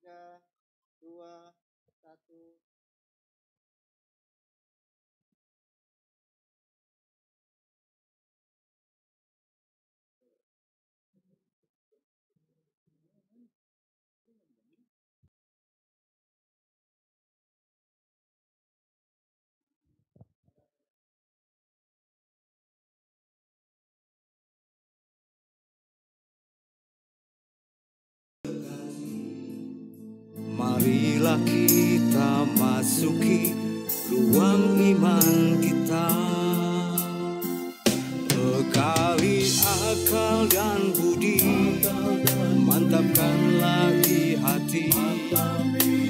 3, 2, 1. Marilah kita masuki ruang iman kita, bekali akal dan budi, mantapkan lagi hati,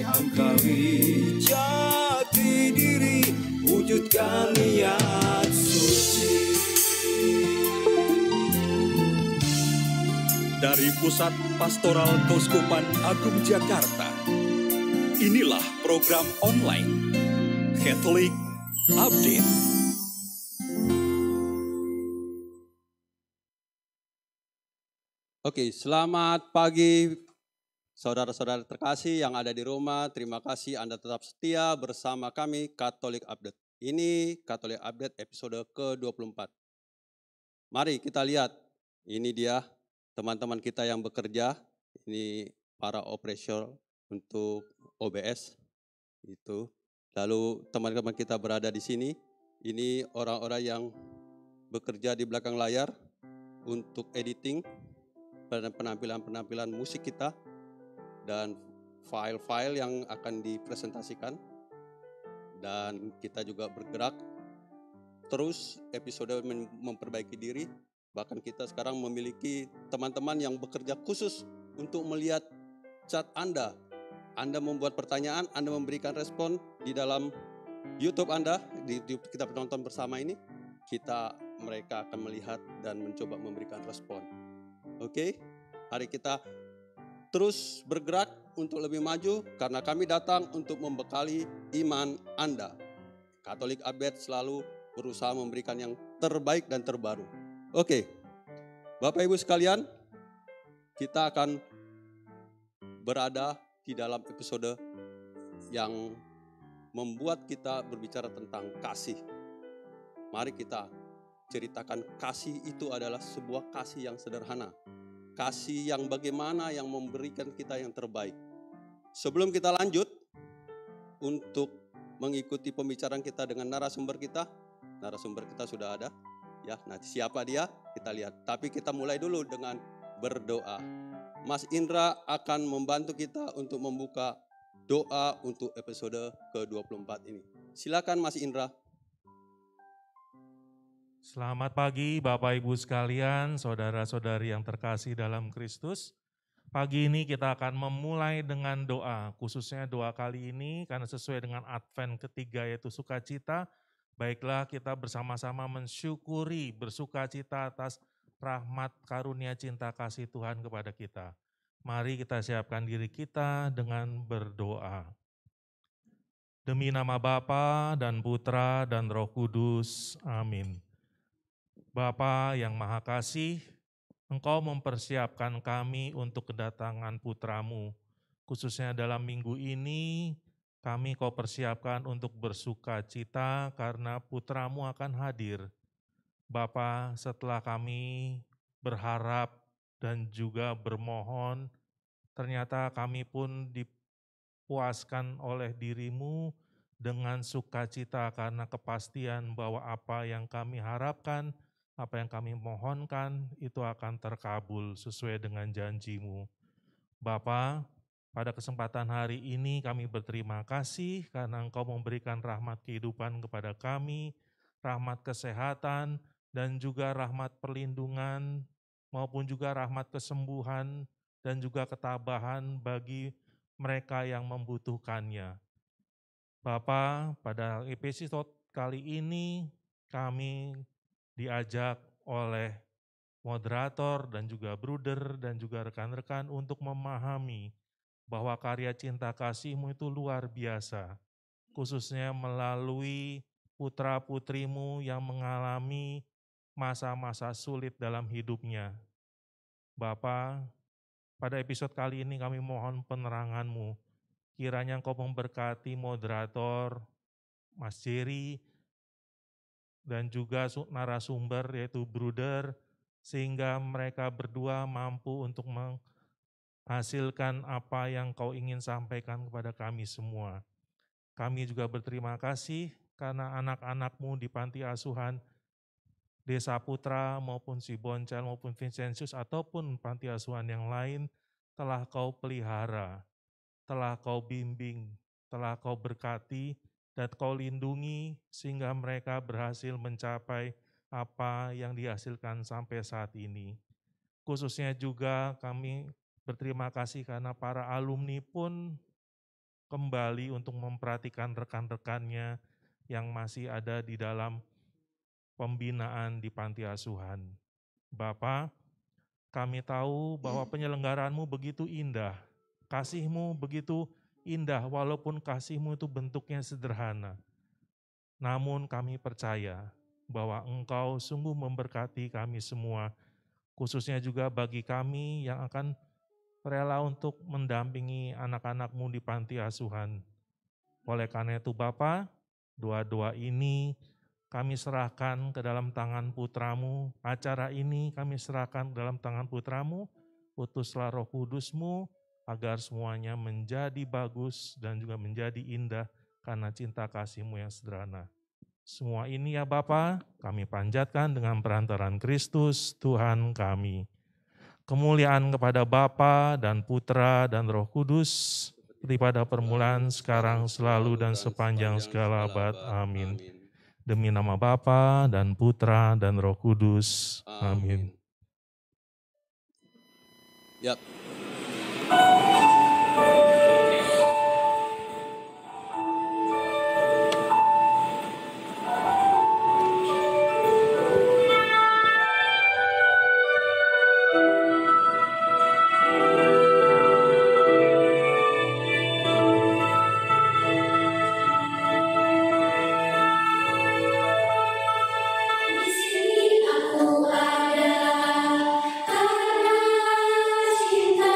angkari jati diri, wujudkan niat suci. Dari Pusat Pastoral Keuskupan Agung Jakarta, inilah program online Catholic Update. Oke, selamat pagi saudara-saudara terkasih yang ada di rumah. Terima kasih Anda tetap setia bersama kami Catholic Update. Ini Catholic Update episode ke-24. Mari kita lihat, ini dia teman-teman kita yang bekerja. Ini para operasional untuk OBS. Itu. Lalu teman-teman kita berada di sini. Ini orang-orang yang bekerja di belakang layar untuk editing pada penampilan-penampilan musik kita dan file-file yang akan dipresentasikan. Dan kita juga bergerak terus episode memperbaiki diri. Bahkan kita sekarang memiliki teman-teman yang bekerja khusus untuk melihat chat Anda. Anda membuat pertanyaan, Anda memberikan respon di dalam YouTube Anda, di kita penonton bersama ini, mereka akan melihat dan mencoba memberikan respon. Oke, hari kita terus bergerak untuk lebih maju karena kami datang untuk membekali iman Anda. Catholic Update selalu berusaha memberikan yang terbaik dan terbaru. Oke, Bapak Ibu sekalian, kita akan berada di dalam episode yang membuat kita berbicara tentang kasih. Mari kita ceritakan kasih itu adalah sebuah kasih yang sederhana. Kasih yang bagaimana yang memberikan kita yang terbaik. Sebelum kita lanjut untuk mengikuti pembicaraan kita dengan narasumber kita sudah ada. Ya, nanti siapa dia kita lihat. Tapi kita mulai dulu dengan berdoa. Mas Indra akan membantu kita untuk membuka doa untuk episode ke-24 ini. Silakan Mas Indra. Selamat pagi Bapak Ibu sekalian, saudara-saudari yang terkasih dalam Kristus. Pagi ini kita akan memulai dengan doa, khususnya doa kali ini karena sesuai dengan Advent ketiga yaitu sukacita. Baiklah kita bersama-sama mensyukuri, bersukacita atas rahmat karunia cinta kasih Tuhan kepada kita. Mari kita siapkan diri kita dengan berdoa. Demi nama Bapa dan Putra dan Roh Kudus, amin. Bapa yang Maha Kasih, Engkau mempersiapkan kami untuk kedatangan Putra-Mu. Khususnya dalam minggu ini, kami Kau persiapkan untuk bersuka cita karena Putra-Mu akan hadir. Bapa, setelah kami berharap dan juga bermohon, ternyata kami pun dipuaskan oleh diri-Mu dengan sukacita karena kepastian bahwa apa yang kami harapkan, apa yang kami mohonkan itu akan terkabul sesuai dengan janji-Mu. Bapa, pada kesempatan hari ini kami berterima kasih karena Engkau memberikan rahmat kehidupan kepada kami, rahmat kesehatan, dan juga rahmat perlindungan, maupun juga rahmat kesembuhan, dan juga ketabahan bagi mereka yang membutuhkannya. Bapa, pada episode kali ini kami diajak oleh moderator dan juga bruder dan juga rekan-rekan untuk memahami bahwa karya cinta kasih-Mu itu luar biasa, khususnya melalui putra-putrimu yang mengalami masa-masa sulit dalam hidupnya. Bapa, Pada episode kali ini kami mohon penerangan-Mu. Kiranya Engkau memberkati moderator, Mas Jerry, dan juga narasumber yaitu Bruder, sehingga mereka berdua mampu untuk menghasilkan apa yang Kau ingin sampaikan kepada kami semua. Kami juga berterima kasih karena anak-anak-Mu di panti asuhan Desa Putra maupun si Boncel maupun Vincentius ataupun panti asuhan yang lain telah Kau pelihara, telah Kau bimbing, telah Kau berkati, dan Kau lindungi sehingga mereka berhasil mencapai apa yang dihasilkan sampai saat ini. Khususnya juga kami berterima kasih karena para alumni pun kembali untuk memperhatikan rekan-rekannya yang masih ada di dalam pembinaan di panti asuhan. Bapa, kami tahu bahwa penyelenggaraanmu begitu indah, kasih-Mu begitu indah walaupun kasih-Mu itu bentuknya sederhana. Namun kami percaya bahwa Engkau sungguh memberkati kami semua, khususnya juga bagi kami yang akan rela untuk mendampingi anak-anak-Mu di panti asuhan. Oleh karena itu Bapa, doa-doa ini kami serahkan ke dalam tangan putra-Mu, acara ini kami serahkan ke dalam tangan putra-Mu, utuslah Roh Kudus-Mu, agar semuanya menjadi bagus dan juga menjadi indah karena cinta kasih-Mu yang sederhana. Semua ini ya Bapa, kami panjatkan dengan perantaran Kristus, Tuhan kami. Kemuliaan kepada Bapa dan Putra dan Roh Kudus, seperti pada permulaan, sekarang, selalu, dan sepanjang segala abad. Amin. Demi nama Bapa dan Putra dan Roh Kudus. Amin. Yap. Di sini aku ada karena cinta.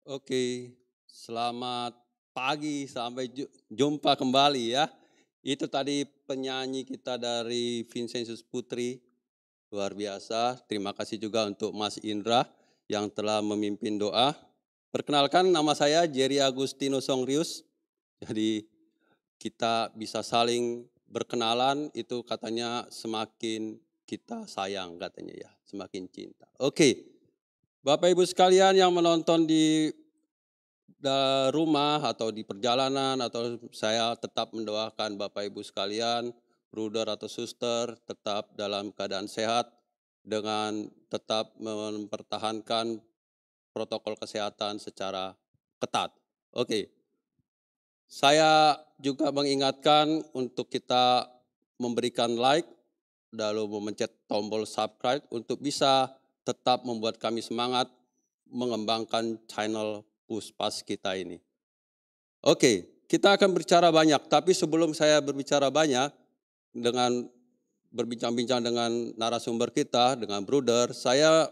Oke, selamat pagi, sampai jumpa kembali ya. Itu tadi penyanyi kita dari Vincentius Putri, luar biasa. Terima kasih juga untuk Mas Indra yang telah memimpin doa. Perkenalkan, nama saya Jerry Agustino Songrius. Jadi kita bisa saling berkenalan, itu katanya semakin kita sayang katanya ya, semakin cinta. Oke. Bapak Ibu sekalian yang menonton di rumah atau di perjalanan, atau saya tetap mendoakan Bapak Ibu sekalian, brother atau suster tetap dalam keadaan sehat dengan tetap mempertahankan protokol kesehatan secara ketat. Oke. Saya juga mengingatkan untuk kita memberikan like, lalu memencet tombol subscribe untuk bisa tetap membuat kami semangat mengembangkan channel Puspas kita ini. Oke, kita akan berbicara banyak, tapi sebelum saya berbicara banyak dengan berbincang-bincang dengan narasumber kita, dengan brother, saya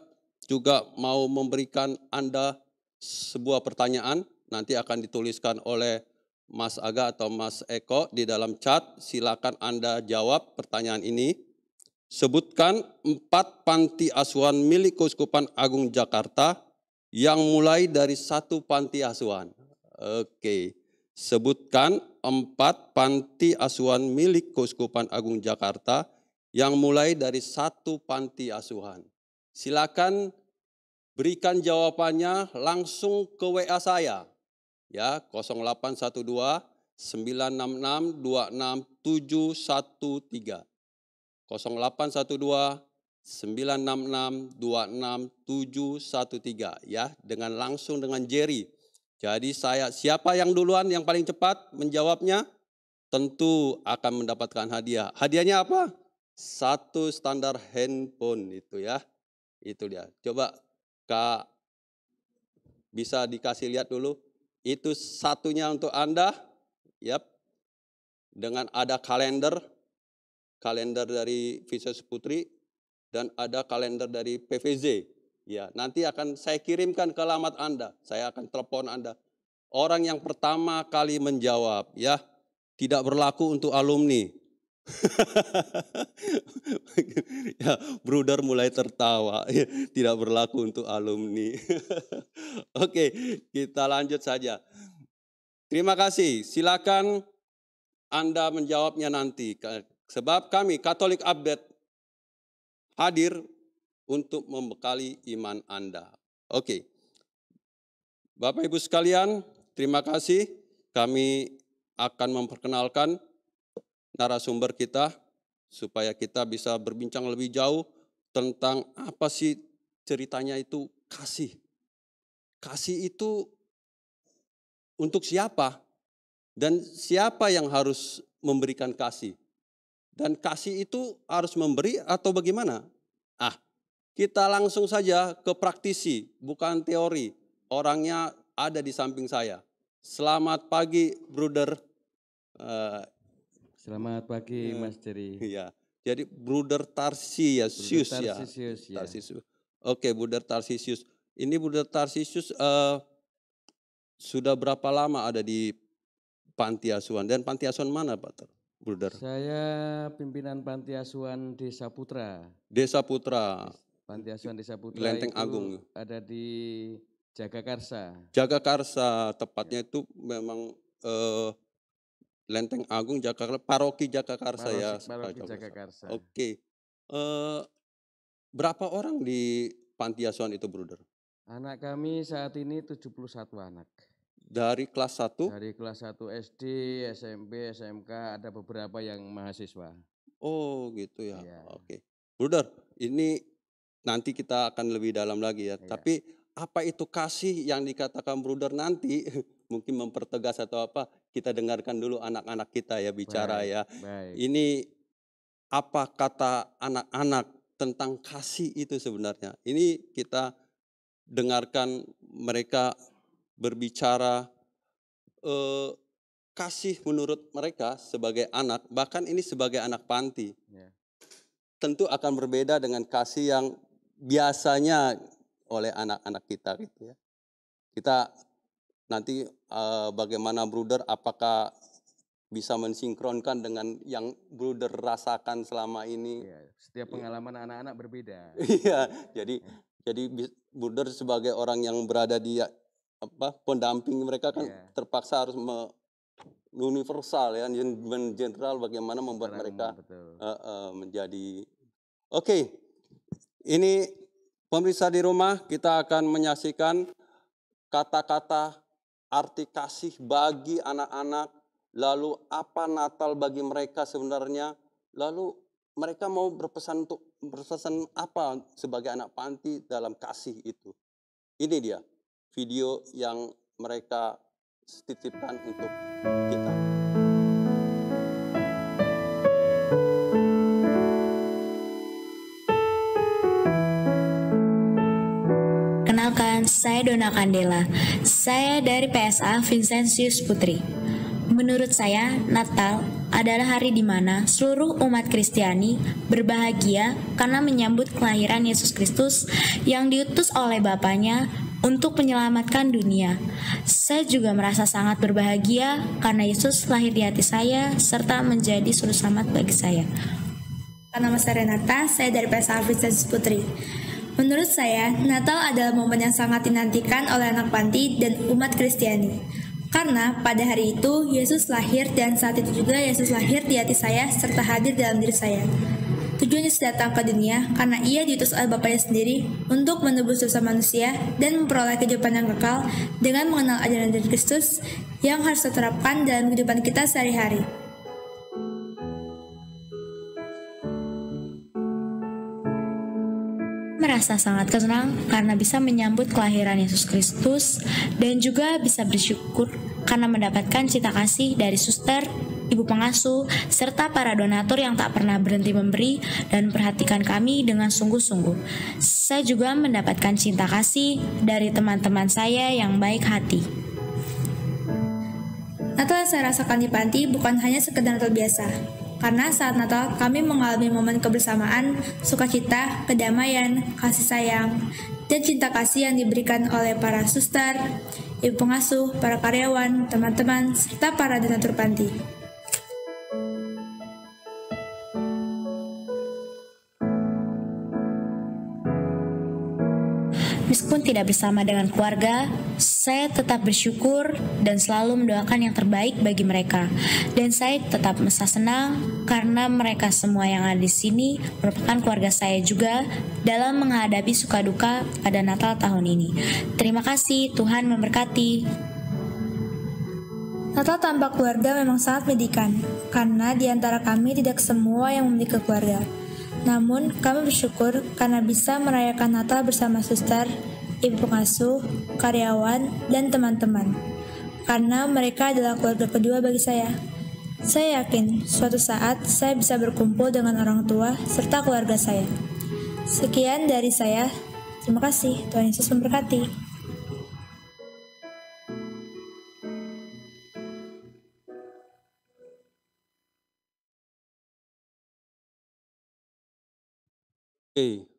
juga mau memberikan Anda sebuah pertanyaan, nanti akan dituliskan oleh Mas Aga atau Mas Eko di dalam chat. Silakan Anda jawab pertanyaan ini. Sebutkan 4 panti asuhan milik Keuskupan Agung Jakarta yang mulai dari 1 panti asuhan. Oke, sebutkan 4 panti asuhan milik Keuskupan Agung Jakarta yang mulai dari 1 panti asuhan. Silakan berikan jawabannya langsung ke WA saya. Ya, 0812 966 26713. 0812 966 26713 ya, dengan langsung dengan Jerry. Jadi siapa yang duluan yang paling cepat menjawabnya tentu akan mendapatkan hadiah. Hadiahnya apa? 1 standar handphone itu ya. Itu dia. Coba Kak bisa dikasih lihat dulu. Itu satunya untuk Anda. Yap. Dengan ada kalender dari Vincentius Putri, dan ada kalender dari PVZ. Ya, nanti akan saya kirimkan ke alamat Anda. Saya akan telepon Anda. Orang yang pertama kali menjawab, ya, tidak berlaku untuk alumni. Ya, brother mulai tertawa. Tidak berlaku untuk alumni. Oke, kita lanjut saja. Terima kasih. Silakan Anda menjawabnya nanti. Sebab kami Katolik Update hadir untuk membekali iman Anda. Oke. Bapak Ibu sekalian, terima kasih. Kami akan memperkenalkan narasumber kita supaya kita bisa berbincang lebih jauh tentang apa sih ceritanya itu kasih. Kasih itu untuk siapa? Dan siapa yang harus memberikan kasih? Dan kasih itu harus memberi atau bagaimana? Kita langsung saja ke praktisi, bukan teori. Orangnya ada di samping saya. Selamat pagi, brother. Selamat pagi, Mas Jerry. Iya. Jadi brother Tarsisius ya. Tarsisius. Oke, brother Tarsisius. Ini brother Tarsisius sudah berapa lama ada di panti asuhan, dan panti asuhan mana, Pak? Brother. Saya pimpinan Panti Asuhan Desa Putra. Desa Putra. Panti Asuhan Desa Putra Lenteng itu Agung. ada di Jagakarsa. Jagakarsa, tepatnya itu memang Lenteng Agung, Jakarta, Paroki Jagakarsa ya. Paroki Jagakarsa. Oke. Berapa orang di panti asuhan itu, brother? Anak kami saat ini 71 anak. Dari kelas 1? Dari kelas 1 SD, SMP, SMK, ada beberapa yang mahasiswa. Oh gitu ya, Iya. Oke. Brother, ini nanti kita akan lebih dalam lagi ya. Iya. Tapi apa itu kasih yang dikatakan brother nanti, mungkin mempertegas atau apa, kita dengarkan dulu anak-anak kita ya bicara ya. Baik. Ini apa kata anak-anak tentang kasih itu sebenarnya. Ini kita dengarkan mereka berbicara kasih menurut mereka sebagai anak, bahkan ini sebagai anak panti. Ya. Tentu akan berbeda dengan kasih yang biasanya oleh anak-anak kita gitu ya. Kita nanti bagaimana Bruder, apakah bisa mensinkronkan dengan yang Bruder rasakan selama ini? Ya, setiap pengalaman anak-anak berbeda. Iya, jadi Bruder sebagai orang yang berada di pendamping mereka kan Iya. terpaksa harus universal ya, general bagaimana membuat Secara mereka umum, betul. menjadi oke. Ini pemirsa di rumah, kita akan menyaksikan kata-kata arti kasih bagi anak-anak, lalu apa Natal bagi mereka sebenarnya, lalu mereka mau berpesan apa sebagai anak panti dalam kasih itu. Ini dia video yang mereka titipkan untuk kita. Kenalkan, saya Dona Candela. Saya dari PSA Vincentius Putri. Menurut saya, Natal adalah hari di mana seluruh umat Kristiani berbahagia karena menyambut kelahiran Yesus Kristus yang diutus oleh Bapanya untuk menyelamatkan dunia. Saya juga merasa sangat berbahagia karena Yesus lahir di hati saya serta menjadi suru selamat bagi saya. Nama saya Renata, saya dari PSA Vincentius Putri. Menurut saya, Natal adalah momen yang sangat dinantikan oleh anak panti dan umat Kristiani. Karena pada hari itu, Yesus lahir dan saat itu juga Yesus lahir di hati saya serta hadir dalam diri saya. Tujuan Yesus datang ke dunia karena ia diutus oleh Bapanya sendiri untuk menebus dosa manusia dan memperoleh kehidupan yang kekal dengan mengenal ajaran dari Kristus yang harus diterapkan dalam kehidupan kita sehari-hari. Merasa sangat senang karena bisa menyambut kelahiran Yesus Kristus dan juga bisa bersyukur karena mendapatkan cinta kasih dari suster, ibu pengasuh, serta para donatur yang tak pernah berhenti memberi dan memperhatikan kami dengan sungguh-sungguh. Saya juga mendapatkan cinta kasih dari teman-teman saya yang baik hati. Natal yang saya rasakan di panti bukan hanya sekedar Natal biasa. Karena saat Natal kami mengalami momen kebersamaan, sukacita, kedamaian, kasih sayang, dan cinta kasih yang diberikan oleh para suster, ibu pengasuh, para karyawan, teman-teman, serta para donatur panti. Meskipun tidak bersama dengan keluarga, saya tetap bersyukur dan selalu mendoakan yang terbaik bagi mereka. Dan saya tetap merasa senang karena mereka semua yang ada di sini merupakan keluarga saya juga dalam menghadapi suka duka pada Natal tahun ini. Terima kasih, Tuhan memberkati. Natal tanpa keluarga memang sangat menyedihkan, karena di antara kami tidak semua yang memiliki keluarga. Namun, kami bersyukur karena bisa merayakan Natal bersama suster, ibu pengasuh, karyawan, dan teman-teman. Karena mereka adalah keluarga kedua bagi saya. Saya yakin suatu saat saya bisa berkumpul dengan orang tua serta keluarga saya. Sekian dari saya. Terima kasih. Tuhan Yesus memberkati. Oke,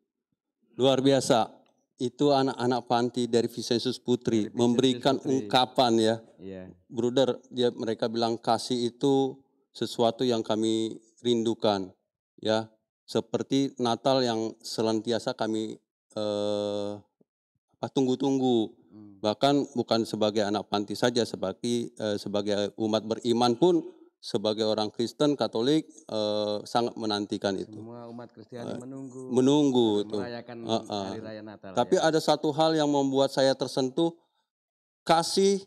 luar biasa. Itu anak-anak panti dari Vincentius Putri Dari Vincentius memberikan Putri. ungkapan ya. Iya. Bruder, mereka bilang kasih itu sesuatu yang kami rindukan ya. Seperti Natal yang senantiasa kami tunggu-tunggu. Bahkan bukan sebagai anak panti saja, sebagai umat beriman pun, sebagai orang Kristen Katolik sangat menantikan itu. Semua umat Kristiani Menunggu itu. merayakan hari raya Natal. Tapi ada satu hal yang membuat saya tersentuh, kasih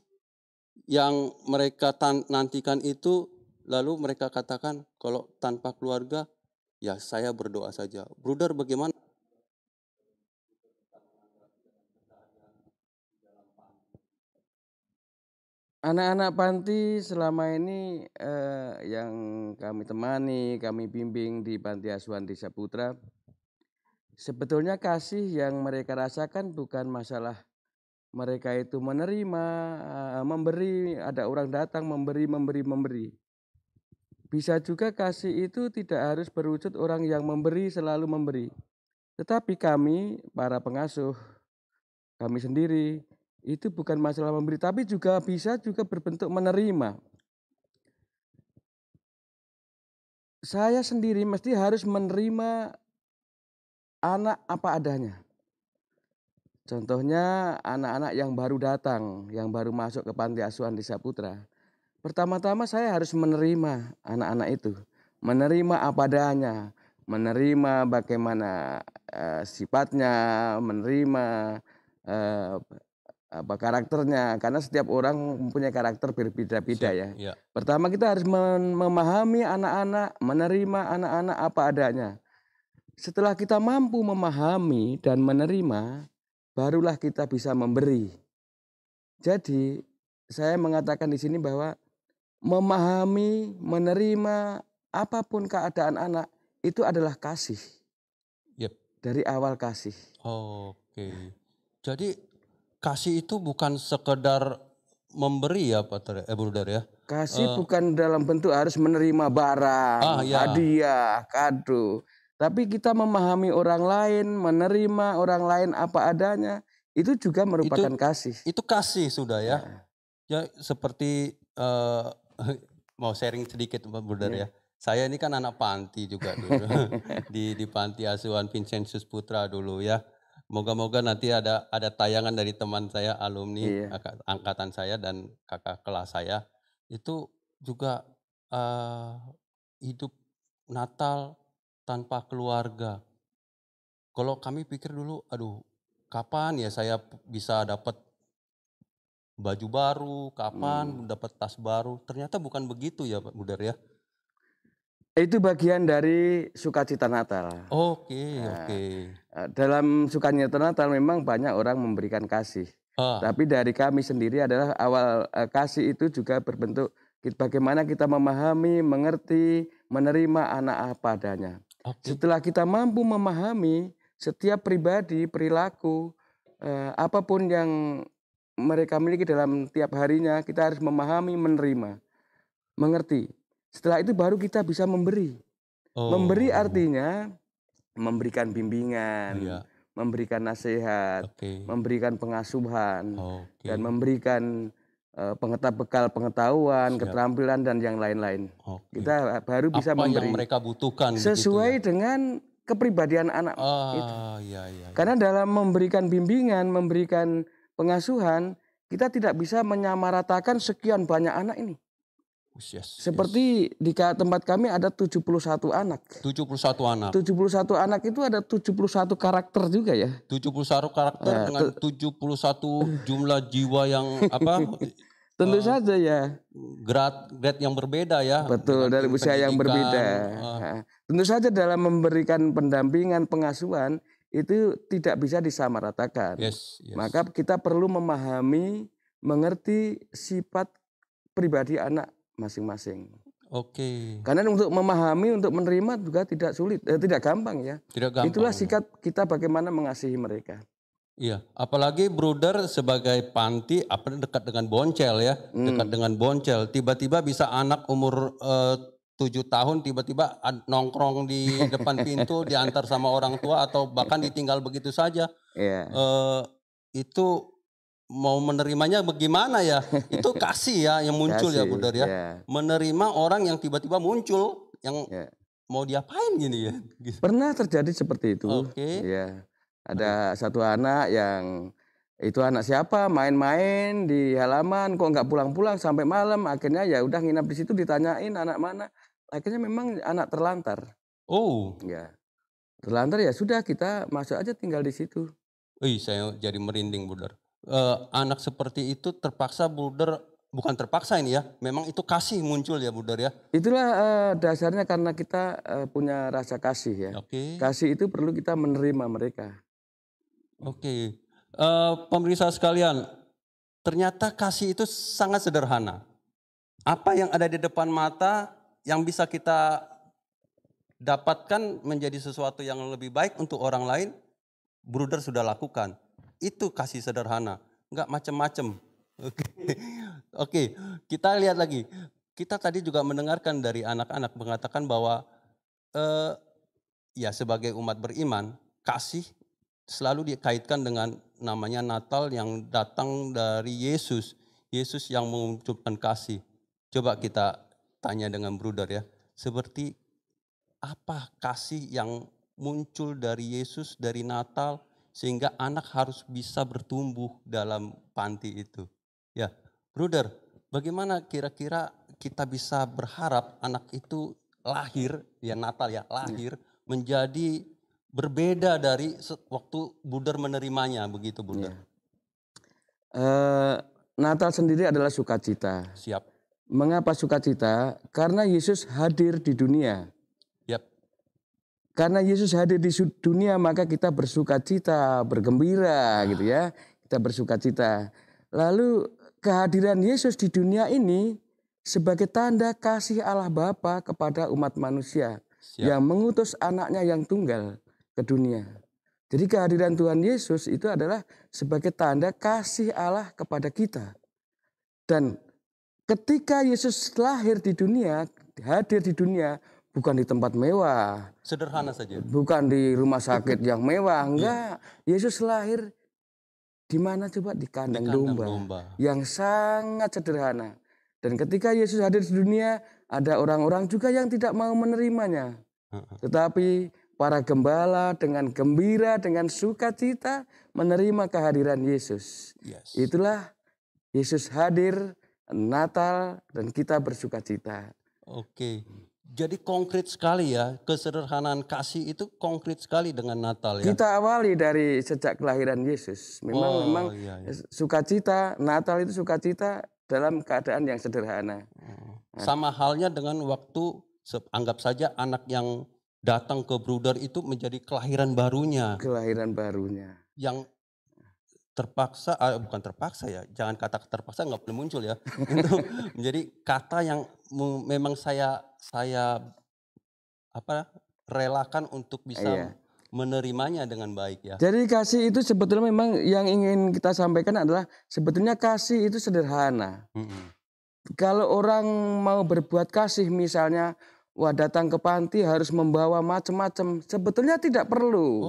yang mereka nantikan itu, lalu mereka katakan kalau tanpa keluarga, ya saya berdoa saja. Bruder, bagaimana? Anak-anak panti selama ini yang kami temani, kami bimbing di Panti Asuhan Desa Putra, sebetulnya kasih yang mereka rasakan bukan masalah mereka itu menerima, memberi, ada orang datang memberi. Bisa juga kasih itu tidak harus berwujud orang yang memberi selalu memberi. Tetapi kami, para pengasuh, kami sendiri, Itu bukan masalah memberi, tapi juga bisa juga berbentuk menerima. Saya sendiri mesti harus menerima anak apa adanya. Contohnya anak-anak yang baru datang, yang baru masuk ke Panti Asuhan Desa Putra. Pertama-tama saya harus menerima anak-anak itu. Menerima apa adanya, menerima bagaimana sifatnya, menerima karakternya, karena setiap orang mempunyai karakter berbeda-beda ya. Pertama kita harus memahami anak-anak, menerima anak-anak apa adanya. Setelah kita mampu memahami dan menerima, barulah kita bisa memberi. Jadi saya mengatakan di sini bahwa memahami, menerima apapun keadaan anak itu adalah kasih. Dari awal kasih. Oke. Jadi kasih itu bukan sekedar memberi ya Pak Bruder ya? Kasih bukan dalam bentuk harus menerima barang, hadiah, kado. Tapi kita memahami orang lain, menerima orang lain apa adanya, itu juga merupakan kasih. Itu kasih sudah ya. Ya seperti mau sharing sedikit Pak Bruder ya. Saya ini kan anak panti juga dulu di Panti Asuhan Vincentius Putra dulu ya. Moga-moga nanti ada tayangan dari teman saya alumni angkatan saya dan kakak kelas saya itu juga hidup Natal tanpa keluarga. Kalau kami pikir dulu, aduh kapan ya saya bisa dapat baju baru, kapan dapat tas baru. Ternyata bukan begitu ya Pak Bruder ya. Itu bagian dari sukacita Natal. Oke. Dalam sukacita Natal memang banyak orang memberikan kasih. Tapi dari kami sendiri adalah awal kasih itu juga berbentuk bagaimana kita memahami, mengerti, menerima anak apa adanya. Setelah kita mampu memahami setiap pribadi, perilaku, apapun yang mereka miliki dalam tiap harinya, kita harus memahami, menerima, mengerti. Setelah itu baru kita bisa memberi. Memberi artinya memberikan bimbingan, memberikan nasihat, memberikan pengasuhan, dan memberikan bekal pengetahuan, keterampilan dan yang lain-lain. Kita baru bisa memberi. Apa yang mereka butuhkan sesuai dengan kepribadian anak itu. Karena dalam memberikan bimbingan, memberikan pengasuhan, kita tidak bisa menyamaratakan sekian banyak anak ini. Seperti di tempat kami ada 71 anak. 71 anak. 71 anak itu ada 71 karakter juga ya. 71 karakter dengan 71 jumlah jiwa yang apa? Tentu saja ya. Grade yang berbeda ya. Betul, dari usia yang berbeda. Tentu saja dalam memberikan pendampingan, pengasuhan itu tidak bisa disamaratakan. Maka kita perlu memahami, mengerti sifat pribadi anak masing-masing. Karena untuk memahami, untuk menerima juga tidak sulit, tidak gampang ya. Itulah sikap kita bagaimana mengasihi mereka. Iya, apalagi Bruder sebagai panti dekat dengan Boncel ya, dekat dengan Boncel. Tiba-tiba bisa anak umur 7 tahun tiba-tiba nongkrong di depan pintu diantar sama orang tua atau bahkan ditinggal begitu saja. Itu mau menerimanya bagaimana ya? Itu kasih ya yang muncul ya Bruder ya. Menerima orang yang tiba-tiba muncul yang mau diapain gini ya. Pernah terjadi seperti itu. Ya. Ada satu anak yang itu anak siapa main-main di halaman kok nggak pulang-pulang sampai malam, akhirnya ya udah nginap di situ, ditanyain anak mana. Akhirnya memang anak terlantar. Ya. Terlantar ya sudah, kita masuk aja tinggal di situ. Saya jadi merinding Bruder. Anak seperti itu terpaksa Bruder, bukan terpaksa ini ya, memang itu kasih muncul ya Bruder ya. Itulah dasarnya karena kita punya rasa kasih ya. Kasih itu perlu kita menerima mereka. Pemirsa sekalian, ternyata kasih itu sangat sederhana. Apa yang ada di depan mata yang bisa kita dapatkan menjadi sesuatu yang lebih baik untuk orang lain, Bruder sudah lakukan. Itu kasih sederhana, nggak macam-macam. Kita lihat lagi. Kita tadi juga mendengarkan dari anak-anak mengatakan bahwa ya sebagai umat beriman, kasih selalu dikaitkan dengan namanya Natal yang datang dari Yesus. Yesus yang mengucapkan kasih. Coba kita tanya dengan Bruder ya. Seperti apa kasih yang muncul dari Yesus dari Natal sehingga anak harus bisa bertumbuh dalam panti itu. Ya, Bruder, bagaimana kira-kira kita bisa berharap anak itu lahir, ya Natal ya, lahir menjadi berbeda dari waktu Bruder menerimanya, begitu Bruder. Natal sendiri adalah sukacita. Siap. Mengapa sukacita? Karena Yesus hadir di dunia. Yap. Karena Yesus hadir di dunia maka kita bersukacita, bergembira gitu ya. Kita bersukacita. Lalu kehadiran Yesus di dunia ini sebagai tanda kasih Allah Bapa kepada umat manusia. Siap. Yang mengutus anaknya yang tunggal ke dunia. Jadi kehadiran Tuhan Yesus itu adalah sebagai tanda kasih Allah kepada kita. Dan ketika Yesus lahir di dunia, hadir di dunia, bukan di tempat mewah. Sederhana saja. Bukan di rumah sakit yang mewah, enggak. Yesus lahir di mana coba? Di kandang domba. Yang sangat sederhana. Dan ketika Yesus hadir di dunia, ada orang-orang juga yang tidak mau menerimanya. Tetapi para gembala dengan gembira, dengan sukacita menerima kehadiran Yesus. Yes. Itulah Yesus hadir, Natal, dan kita bersukacita. Oke. Jadi konkret sekali ya, kesederhanaan kasih itu konkret sekali dengan Natal ya. Kita awali dari sejak kelahiran Yesus. Memang iya. sukacita, Natal itu sukacita dalam keadaan yang sederhana. Sama halnya dengan waktu anggap saja anak yang datang ke Bruder itu menjadi kelahiran barunya. Kelahiran barunya. Yang terpaksa, bukan terpaksa ya, jangan kata terpaksa nggak perlu muncul ya. Itu menjadi kata yang memang saya relakan untuk bisa menerimanya dengan baik ya. Jadi kasih itu sebetulnya memang yang ingin kita sampaikan adalah sebetulnya kasih itu sederhana. Kalau orang mau berbuat kasih misalnya, datang ke panti harus membawa macam-macam. Sebetulnya tidak perlu.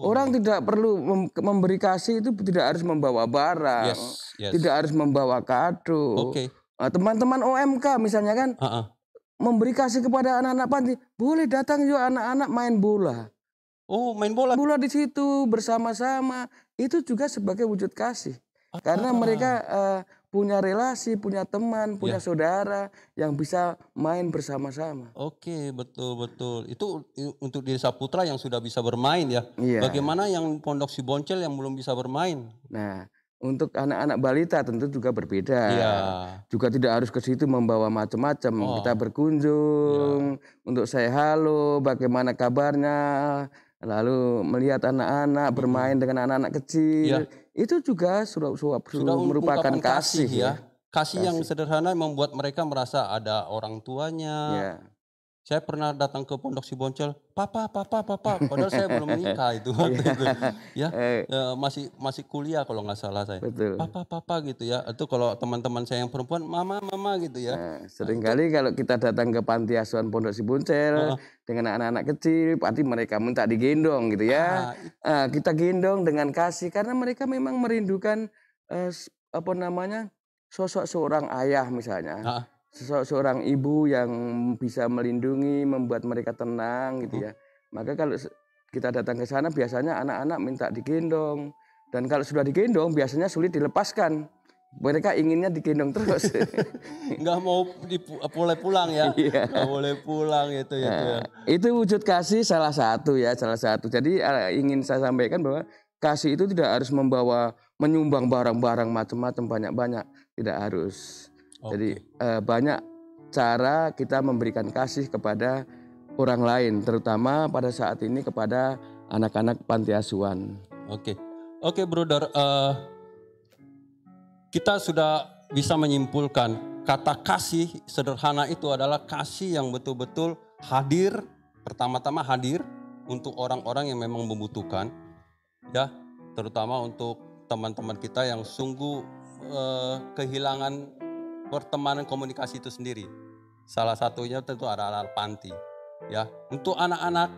Orang tidak perlu memberi kasih itu tidak harus membawa barang, tidak harus membawa kado. Teman-teman OMK misalnya kan, memberi kasih kepada anak-anak panti, boleh datang yuk anak-anak main bola. Oh, main bola. Bola di situ bersama-sama, itu juga sebagai wujud kasih. Karena mereka punya relasi, punya teman, punya saudara yang bisa main bersama-sama. Oke, betul. Itu untuk di Desa Putra yang sudah bisa bermain ya. Bagaimana yang Pondok Siboncel yang belum bisa bermain? Nah, untuk anak-anak balita tentu juga berbeda. Juga tidak harus ke situ membawa macam-macam. Kita berkunjung untuk say halo, bagaimana kabarnya, lalu melihat anak-anak bermain dengan anak-anak kecil. Itu juga sudah merupakan kasih ya. Kasih yang sederhana membuat mereka merasa ada orang tuanya. Saya pernah datang ke Pondok Siboncel, papa, padahal saya belum menikah itu waktu itu. Ya, masih kuliah kalau nggak salah saya. Betul. Papa gitu ya. Itu kalau teman-teman saya yang perempuan, mama gitu ya. Seringkali kalau kita datang ke panti asuhan Pondok Siboncel dengan anak-anak kecil, pasti mereka minta digendong gitu ya. Kita gendong dengan kasih karena mereka memang merindukan sosok seorang ayah misalnya. Seorang ibu yang bisa melindungi, membuat mereka tenang gitu ya. Maka kalau kita datang ke sana biasanya anak-anak minta digendong. Dan kalau sudah digendong biasanya sulit dilepaskan. Mereka inginnya digendong terus. Nggak mau boleh pulang ya. Nggak boleh pulang gitu ya. Itu wujud kasih salah satu. Jadi ingin saya sampaikan bahwa kasih itu tidak harus menyumbang barang-barang macam-macam banyak-banyak. Tidak harus. Jadi banyak cara kita memberikan kasih kepada orang lain, terutama pada saat ini kepada anak-anak panti asuhan. Oke, Bruder, kita sudah bisa menyimpulkan kata kasih sederhana itu adalah kasih yang betul-betul hadir, pertama-tama hadir untuk orang-orang yang memang membutuhkan, ya, terutama untuk teman-teman kita yang sungguh kehilangan pertemanan komunikasi itu sendiri. Salah satunya tentu adalah panti. Ya, untuk anak-anak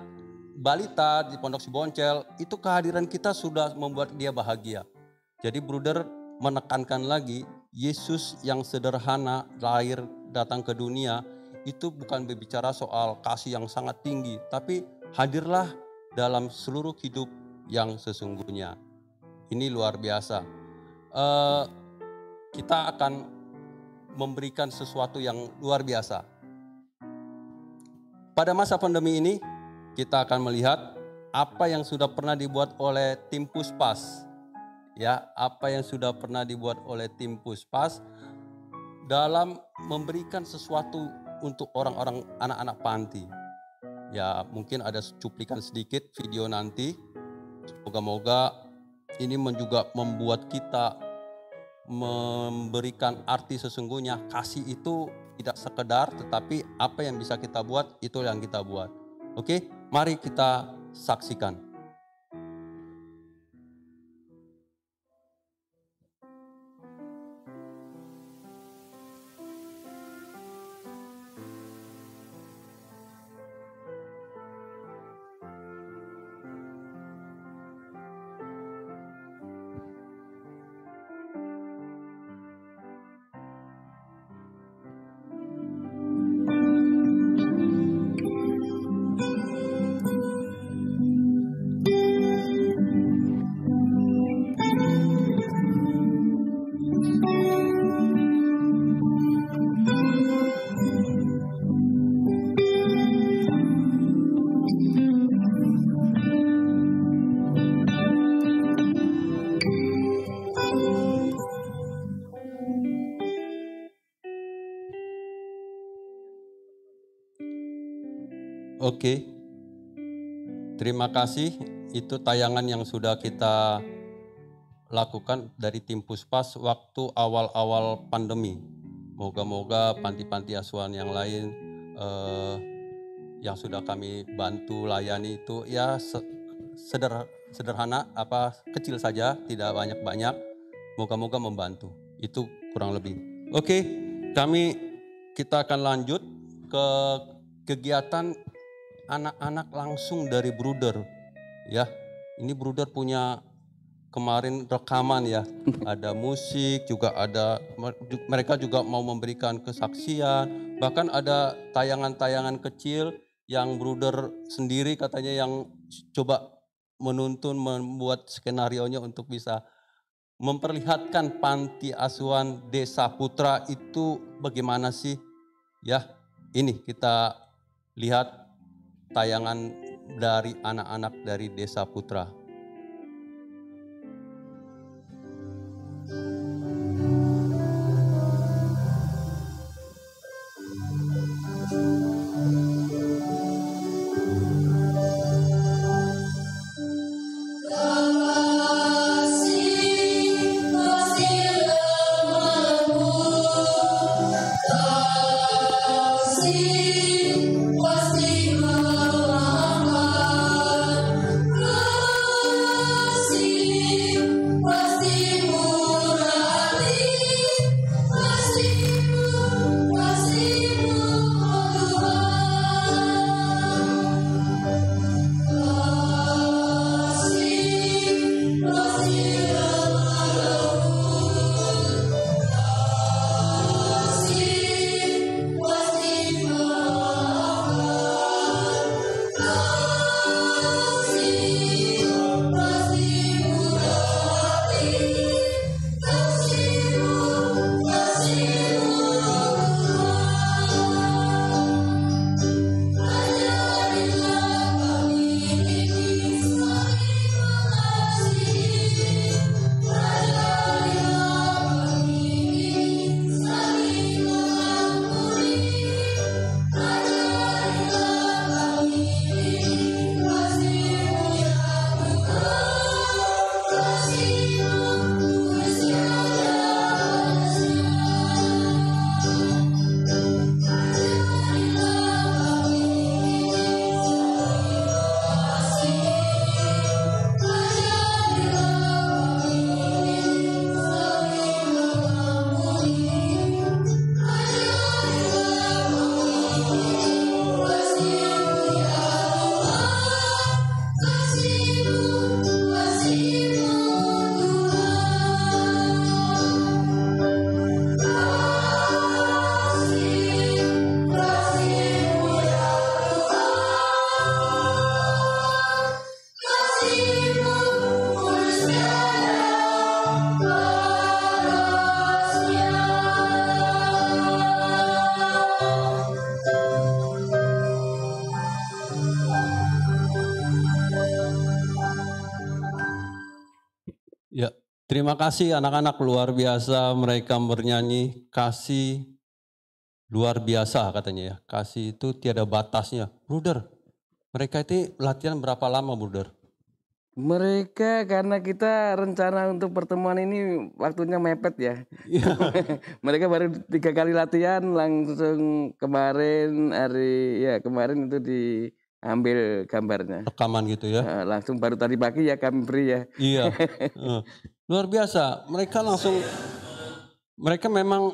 balita di Pondok Siboncel itu kehadiran kita sudah membuat dia bahagia. Jadi Bruder menekankan lagi, Yesus yang sederhana lahir datang ke dunia itu bukan berbicara soal kasih yang sangat tinggi, tapi hadirlah dalam seluruh hidup yang sesungguhnya. Ini luar biasa. Kita akan memberikan sesuatu yang luar biasa. Pada masa pandemi ini, kita akan melihat apa yang sudah pernah dibuat oleh tim Puspas. Ya, apa yang sudah pernah dibuat oleh tim Puspas dalam memberikan sesuatu untuk orang-orang anak-anak panti. Ya, mungkin ada cuplikan sedikit video nanti. Moga-moga ini juga membuat kita memberikan arti sesungguhnya. Kasih itu tidak sekedar, tetapi apa yang bisa kita buat, itu yang kita buat. Oke, mari kita saksikan. Oke, terima kasih. Itu tayangan yang sudah kita lakukan dari tim Puspas waktu awal-awal pandemi. Moga-moga panti-panti asuhan yang lain yang sudah kami bantu layani itu ya sederhana, kecil saja, tidak banyak-banyak. Moga-moga membantu. Itu kurang lebih. Oke, kita akan lanjut ke kegiatan anak-anak langsung dari Bruder. Ya, ini Bruder punya kemarin rekaman ya. Ada musik, juga ada, mereka juga mau memberikan kesaksian. Bahkan ada tayangan-tayangan kecil yang Bruder sendiri katanya yang coba menuntun, membuat skenarionya untuk bisa memperlihatkan panti asuhan Desa Putra itu bagaimana sih. Ya, ini kita lihat tayangan dari anak-anak dari Desa Putra. Pasti melanggar Ya, terima kasih anak-anak, luar biasa mereka bernyanyi kasih luar biasa katanya ya. Kasih itu tiada batasnya. Bruder, mereka itu latihan berapa lama, Bruder? Mereka karena kita rencana untuk pertemuan ini waktunya mepet ya. Mereka baru 3 kali latihan langsung kemarin kemarin itu diambil gambarnya. Rekaman gitu ya. Langsung baru tadi pagi ya kami beri ya. Iya. Luar biasa. Mereka memang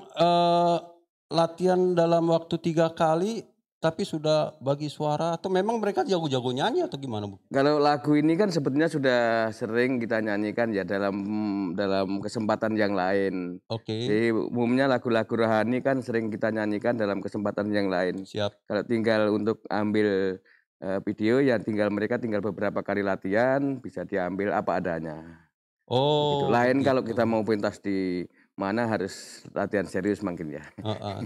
latihan dalam waktu 3 kali. Tapi sudah bagi suara atau memang mereka jago-jago nyanyi atau gimana, Bu? Kalau lagu ini kan sebetulnya sudah sering kita nyanyikan ya dalam kesempatan yang lain. Oke. Jadi umumnya lagu-lagu rohani kan sering kita nyanyikan dalam kesempatan yang lain. Siap. Kalau tinggal untuk ambil video ya tinggal beberapa kali latihan bisa diambil apa adanya. Oh. Gitu. Lain gitu. kalau kita mau pentas di mana harus latihan serius mungkin ya.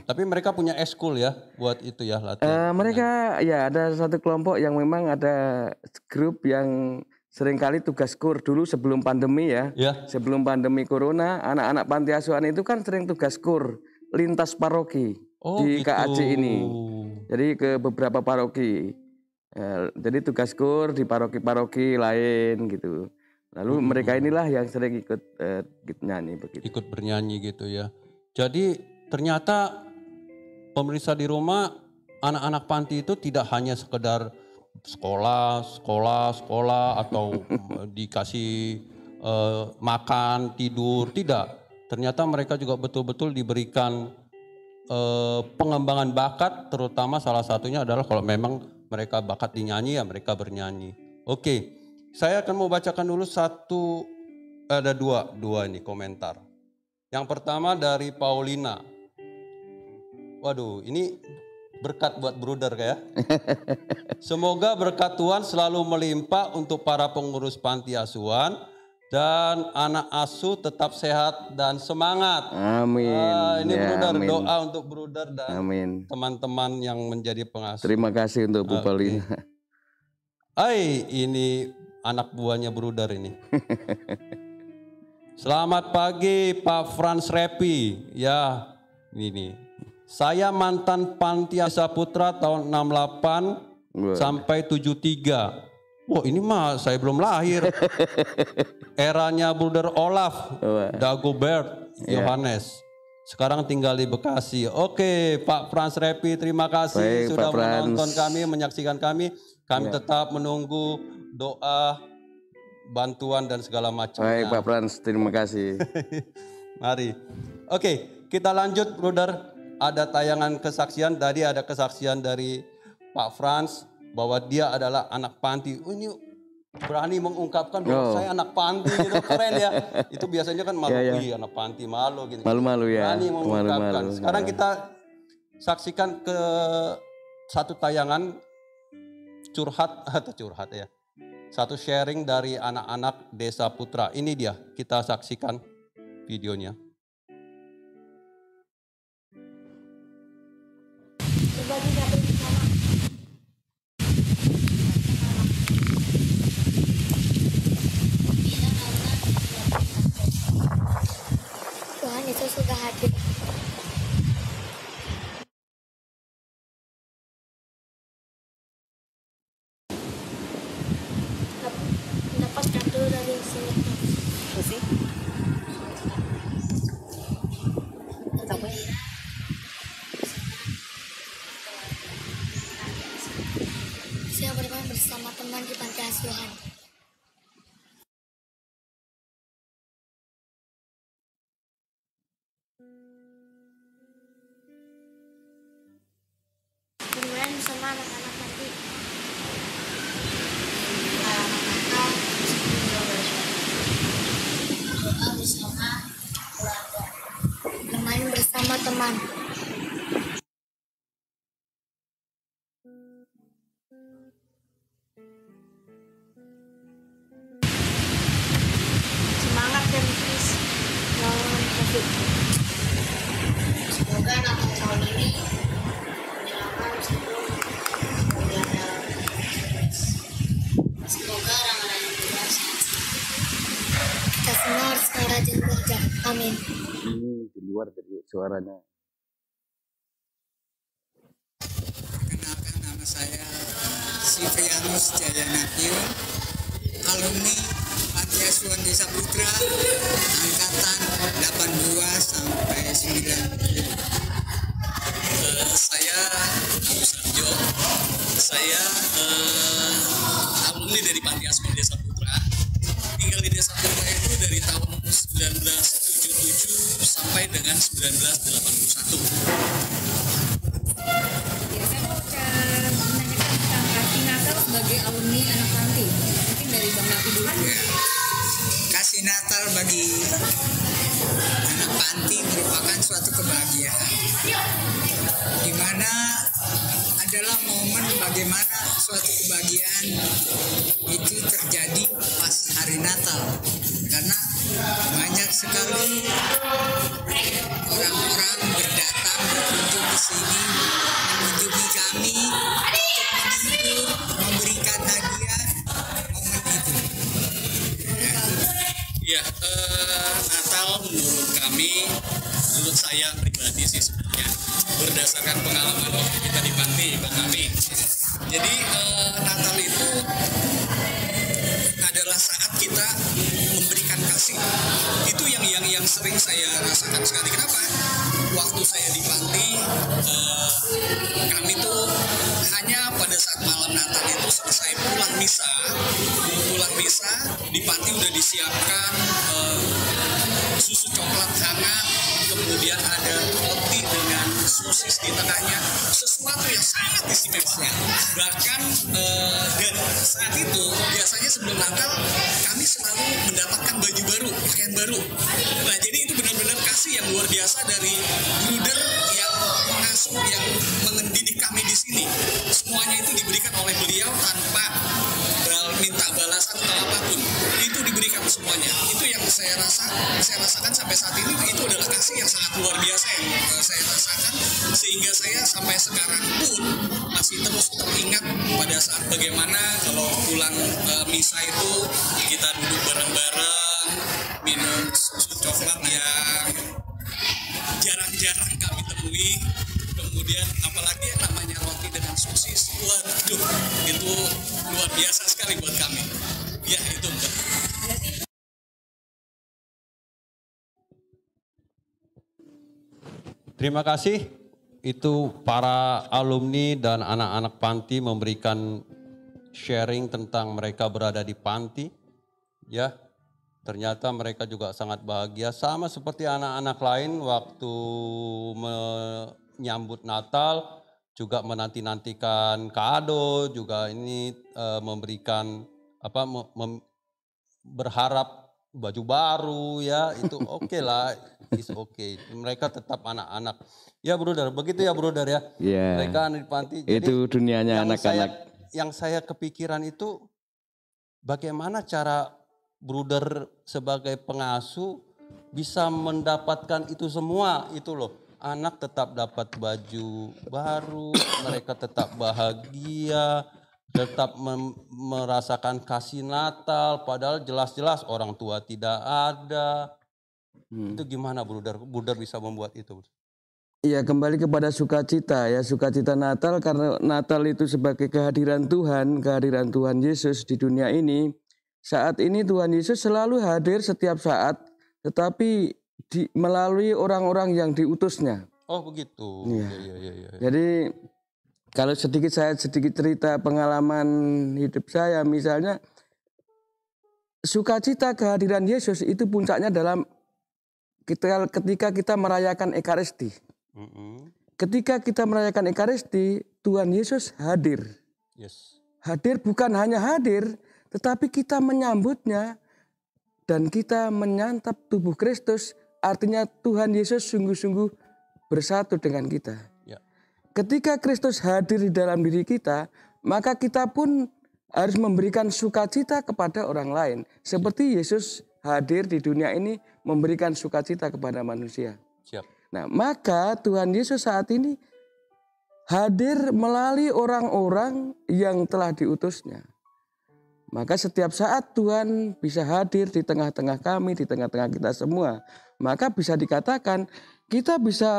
Tapi mereka punya eskul ya buat itu ya latihan. Mereka ya ada satu kelompok yang memang ada grup yang seringkali tugas kur dulu sebelum pandemi ya. Sebelum pandemi corona, anak-anak panti asuhan itu kan sering tugas kur lintas paroki di gitu. KAC ini. Jadi ke beberapa paroki. Jadi tugas kur di paroki-paroki lain gitu. Lalu mereka inilah yang sering ikut nyanyi begitu. Ikut bernyanyi gitu ya. Jadi ternyata pemirsa di rumah, anak-anak panti itu tidak hanya sekedar sekolah atau dikasih makan, tidur, tidak. Ternyata mereka juga betul-betul diberikan pengembangan bakat, terutama salah satunya adalah kalau memang mereka bakat dinyanyi ya mereka bernyanyi. Oke. Saya akan mau bacakan dulu ada dua ini komentar. Yang pertama dari Paulina. Waduh, ini berkat buat bruder kayak. Semoga berkat Tuhan selalu melimpah untuk para pengurus panti asuhan dan anak asuh tetap sehat dan semangat. Amin. Ini ya, bruder, amin. doa untuk bruder dan teman-teman yang menjadi pengasuh. Terima kasih untuk Bu Paulina. Ini anak buahnya bruder ini. Selamat pagi Pak Frans Repi. Ya, ini. Saya mantan Panti Asuhan Putra tahun 68 sampai 73. Wah, ini mah saya belum lahir. Eranya bruder Olaf, Dagobert, Yohanes. Sekarang tinggal di Bekasi. Oke, Pak Frans Repi, terima kasih sudah menonton kami, menyaksikan kami. Kami tetap menunggu doa, bantuan dan segala macamnya. Baik Pak Frans, terima kasih. Mari. Oke, kita lanjut Bruder. Ada tayangan kesaksian, tadi ada kesaksian dari Pak Frans bahwa dia adalah anak panti. Oh, ini berani mengungkapkan bahwa saya anak panti gitu, keren ya. Itu biasanya kan malu, anak panti malu gitu. Malu-malu ya. Berani mengungkapkan. Sekarang kita saksikan ke satu tayangan curhat ya. Satu sharing dari anak-anak Desa Putra. Ini dia, kita saksikan videonya. Tuhan Yesus sudah hadir. Dapat kartu dari sini. Sih. Saya bermain bersama teman di panti asuhan. Bermain bersama anak-anak panti. Doa bersama keluarga. Bermain bersama teman. Semangat dan terus melawan COVID. Semoga Natal tahun ini menyenangkan sebelum kemudian semoga Ramadan yang berhasil. Kita semua di luar Jakarta. Amin. Di luar dari suaranya. Kenalkan, nama saya Sifrianus Jayanatio, alumni Panti Asuhan Desa Putra, angkatan 82 sampai 90. Saya Abu Sarjo, saya alumni dari Panti Asuhan Desa Putra. Tinggal di Desa Putra itu dari tahun 1977 sampai dengan 1981. Ya, saya mau menanyakan tentang Kasih Natal sebagai alumni anak panti. Mungkin dari Bang Nafi dulu. Kasih Natal bagi anak panti merupakan suatu kebahagiaan, di mana adalah momen bagaimana suatu kebahagiaan itu terjadi pas hari Natal, karena banyak sekali orang-orang berdatang berkunjung ke sini mengunjungi kami untuk menghibur, memberikan hadiah momen itu. Ya, Natal menurut kami, menurut saya pribadi sih sebenarnya berdasarkan pengalaman waktu kita di panti, Bang Ami. Jadi Natal itu adalah saat kita memberikan kasih. Itu yang sering saya rasakan sekali. Kenapa? Waktu saya di panti, kami tuh hanya pada saat malam Natal itu selesai pulang misa di panti udah disiapkan susu coklat hangat, kemudian ada roti dengan sosis di tengahnya, sesuatu yang sangat istimewa. Bahkan dan saat itu biasanya sebelum Natal kami selalu mendapatkan baju baru, pakaian baru. Nah, jadi itu benar-benar kasih yang luar biasa dari bruder yang mengasuh, yang mendidik kami di sini. Semuanya itu diberikan oleh beliau tanpa minta balasan atau apapun. Itu diberikan semuanya. Itu yang saya rasakan sampai saat ini. Itu adalah kasih yang sangat luar biasa yang saya rasakan, sehingga saya sampai sekarang pun masih terus teringat pada saat bagaimana kalau pulang misa itu kita duduk bareng-bareng minum susu coklat yang jarang-jarang kami temui. Kemudian apalagi yang namanya roti dengan sosis, waduh, itu luar biasa sekali buat kami. Ya, itu Mbak. Terima kasih. Itu para alumni dan anak-anak panti memberikan sharing tentang mereka berada di panti. Ya, ternyata mereka juga sangat bahagia, sama seperti anak-anak lain waktu menyambut Natal, juga menanti-nantikan kado, juga ini memberikan berharap baju baru, ya itu oke lah, is oke. Mereka tetap anak-anak. Ya Bruder, begitu ya Bruder ya. Yeah. Mereka di panti. Itu jadi dunianya anak-anak. Yang saya kepikiran itu bagaimana cara Bruder sebagai pengasuh bisa mendapatkan itu semua, itu loh. Anak tetap dapat baju baru, mereka tetap bahagia, tetap merasakan kasih Natal, padahal jelas-jelas orang tua tidak ada. Itu gimana Bruder bisa membuat itu? Iya, kembali kepada sukacita ya, sukacita Natal, karena Natal itu sebagai kehadiran Tuhan Yesus di dunia ini. Saat ini Tuhan Yesus selalu hadir setiap saat, tetapi melalui orang-orang yang diutusnya. Oh begitu. Ya. Ya. Jadi kalau sedikit cerita pengalaman hidup saya, misalnya sukacita kehadiran Yesus itu puncaknya dalam ketika kita merayakan Ekaristi. Ketika kita merayakan Ekaristi, Tuhan Yesus hadir. Yes. Hadir bukan hanya hadir, tetapi kita menyambutnya dan kita menyantap tubuh Kristus. Artinya Tuhan Yesus sungguh-sungguh bersatu dengan kita. Ya. Ketika Kristus hadir di dalam diri kita, maka kita pun harus memberikan sukacita kepada orang lain. Seperti Yesus hadir di dunia ini memberikan sukacita kepada manusia. Siap. Nah, maka Tuhan Yesus saat ini hadir melalui orang-orang yang telah diutusnya. Maka setiap saat Tuhan bisa hadir di tengah-tengah kami, di tengah-tengah kita semua. Maka bisa dikatakan kita bisa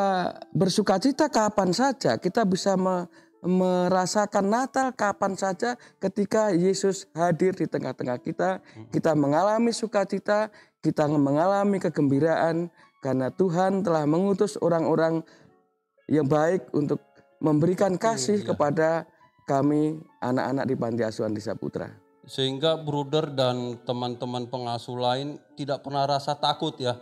bersukacita kapan saja, kita bisa merasakan Natal kapan saja ketika Yesus hadir di tengah-tengah kita. Kita mengalami sukacita, kita mengalami kegembiraan karena Tuhan telah mengutus orang-orang yang baik untuk memberikan kasih kepada kami anak-anak di Panti Asuhan Desa Putra. Sehingga bruder dan teman-teman pengasuh lain tidak pernah rasa takut ya.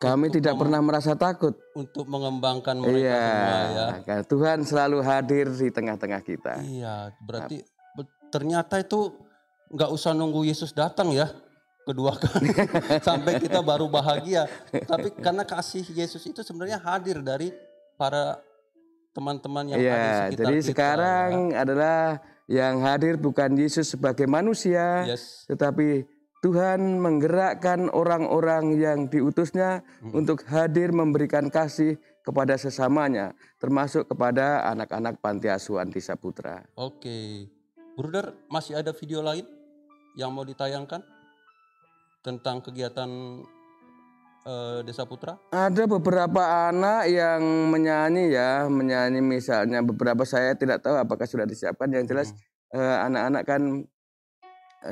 Kami tidak pernah merasa takut untuk mengembangkan mereka semua ya. Karena Tuhan selalu hadir di tengah-tengah kita. Iya, berarti ternyata itu nggak usah nunggu Yesus datang ya kedua kali sampai kita baru bahagia. Tapi karena kasih Yesus itu sebenarnya hadir dari para teman-teman yang ada di sekitar jadi kita. Sekarang adalah yang hadir bukan Yesus sebagai manusia, tetapi Tuhan menggerakkan orang-orang yang diutusnya untuk hadir memberikan kasih kepada sesamanya, termasuk kepada anak-anak Panti Asuhan Desa Putra. Oke, Bruder, masih ada video lain yang mau ditayangkan tentang kegiatan Desa Putra? Ada beberapa anak yang menyanyi misalnya beberapa saya tidak tahu apakah sudah disiapkan. Yang jelas anak-anak kan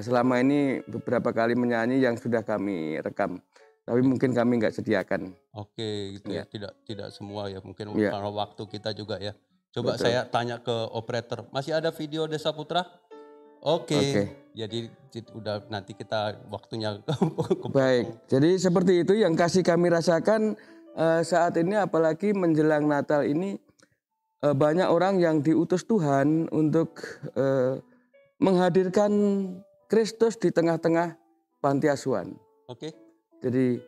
selama ini beberapa kali menyanyi yang sudah kami rekam, tapi mungkin kami nggak sediakan. Oke, gitu ya. Tidak semua ya, mungkin karena waktu kita juga ya. Coba saya tanya ke operator, masih ada video Desa Putra? Oke. Jadi udah nanti kita waktunya. Baik, jadi seperti itu yang kasih kami rasakan saat ini, apalagi menjelang Natal ini banyak orang yang diutus Tuhan untuk menghadirkan Kristus di tengah-tengah panti asuhan. Oke. Jadi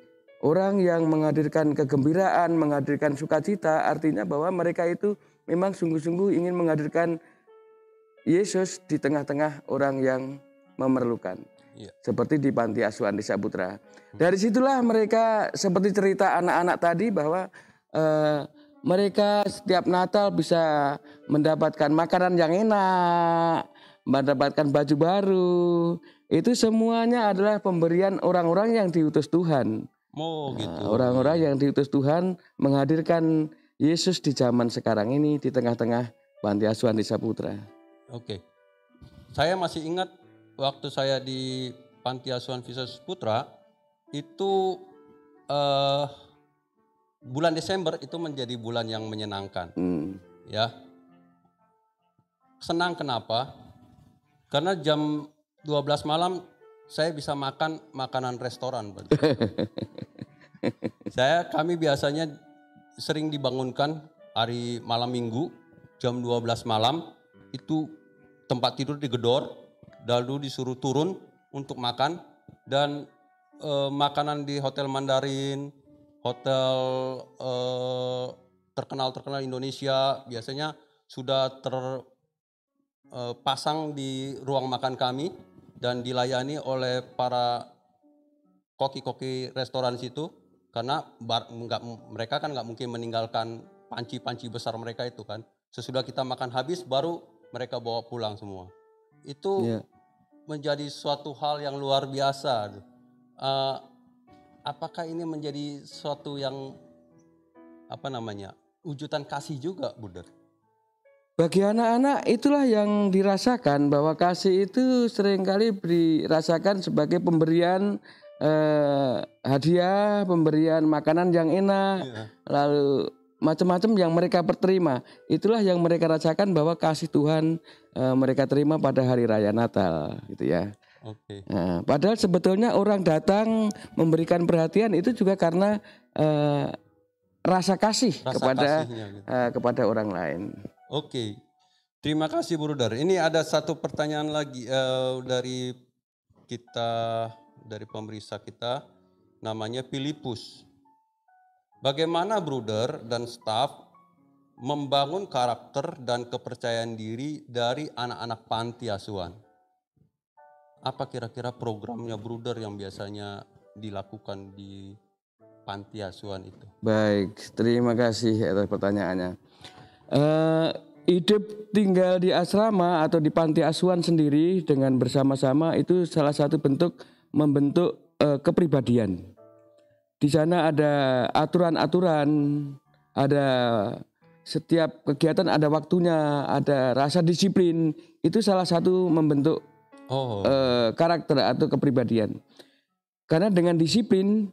orang yang menghadirkan kegembiraan, menghadirkan sukacita, artinya bahwa mereka itu memang sungguh-sungguh ingin menghadirkan Yesus di tengah-tengah orang yang memerlukan. Seperti di Panti Asuhan Desa Putra. Dari situlah mereka seperti cerita anak-anak tadi bahwa mereka setiap Natal bisa mendapatkan makanan yang enak, mendapatkan baju baru. Itu semuanya adalah pemberian orang-orang yang diutus Tuhan. Gitu. Orang-orang yang diutus Tuhan menghadirkan Yesus di zaman sekarang ini di tengah-tengah Panti Asuhan Desa Putra. Oke. Saya masih ingat waktu saya di Panti Asuhan Desa Putra itu bulan Desember itu menjadi bulan yang menyenangkan. Ya. Senang kenapa? Karena jam 12 malam saya bisa makan makanan restoran. Kami biasanya sering dibangunkan hari malam Minggu jam 12 malam itu tempat tidur digedor, lalu disuruh turun untuk makan, dan makanan di Hotel Mandarin, hotel terkenal Indonesia biasanya sudah terpasang di ruang makan kami dan dilayani oleh para koki-koki restoran situ, karena mereka kan nggak mungkin meninggalkan panci-panci besar mereka itu kan. Sesudah kita makan habis baru mereka bawa pulang semua. Itu menjadi suatu hal yang luar biasa. Apakah ini menjadi suatu yang wujudan kasih juga, Bruder? Bagi anak-anak itulah yang dirasakan, bahwa kasih itu seringkali dirasakan sebagai pemberian hadiah, pemberian makanan yang enak, lalu macam-macam yang mereka terima. Itulah yang mereka rasakan bahwa kasih Tuhan mereka terima pada hari raya Natal, gitu ya. Nah, padahal sebetulnya orang datang memberikan perhatian itu juga karena rasa kasih kepada orang lain. Oke, terima kasih Bruder. Ini ada satu pertanyaan lagi dari pemeriksa kita, namanya Filipus. Bagaimana Bruder dan staf membangun karakter dan kepercayaan diri dari anak-anak panti asuhan? Apa kira-kira programnya Bruder yang biasanya dilakukan di panti asuhan itu? Baik, terima kasih atas pertanyaannya. hidup tinggal di asrama atau di panti asuhan sendiri dengan bersama-sama itu salah satu bentuk membentuk kepribadian. Di sana ada aturan-aturan, ada setiap kegiatan ada waktunya, ada rasa disiplin. Itu salah satu membentuk karakter atau kepribadian. Karena dengan disiplin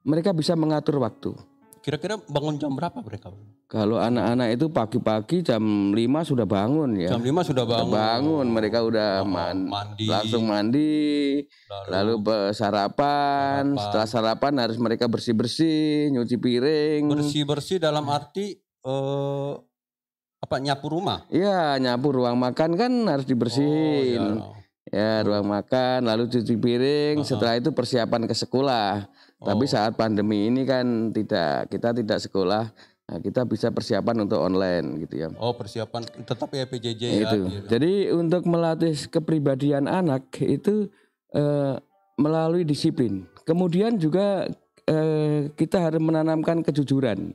mereka bisa mengatur waktu. Kira-kira bangun jam berapa mereka? Kalau anak-anak itu pagi-pagi jam 5 sudah bangun ya. Jam 5 sudah bangun. Mereka udah mandi. Langsung mandi, lalu sarapan. Setelah sarapan harus mereka bersih-bersih, nyuci piring. Bersih-bersih dalam arti nyapu rumah? Iya, nyapu ruang makan kan harus dibersihin. Ya, ruang makan, lalu cuci piring. Setelah itu persiapan ke sekolah. Tapi saat pandemi ini kan kita tidak sekolah. Nah, kita bisa persiapan untuk online gitu ya. Persiapan tetap ya PJJ ya. Itu. Gitu. Jadi untuk melatih kepribadian anak itu melalui disiplin. Kemudian juga kita harus menanamkan kejujuran.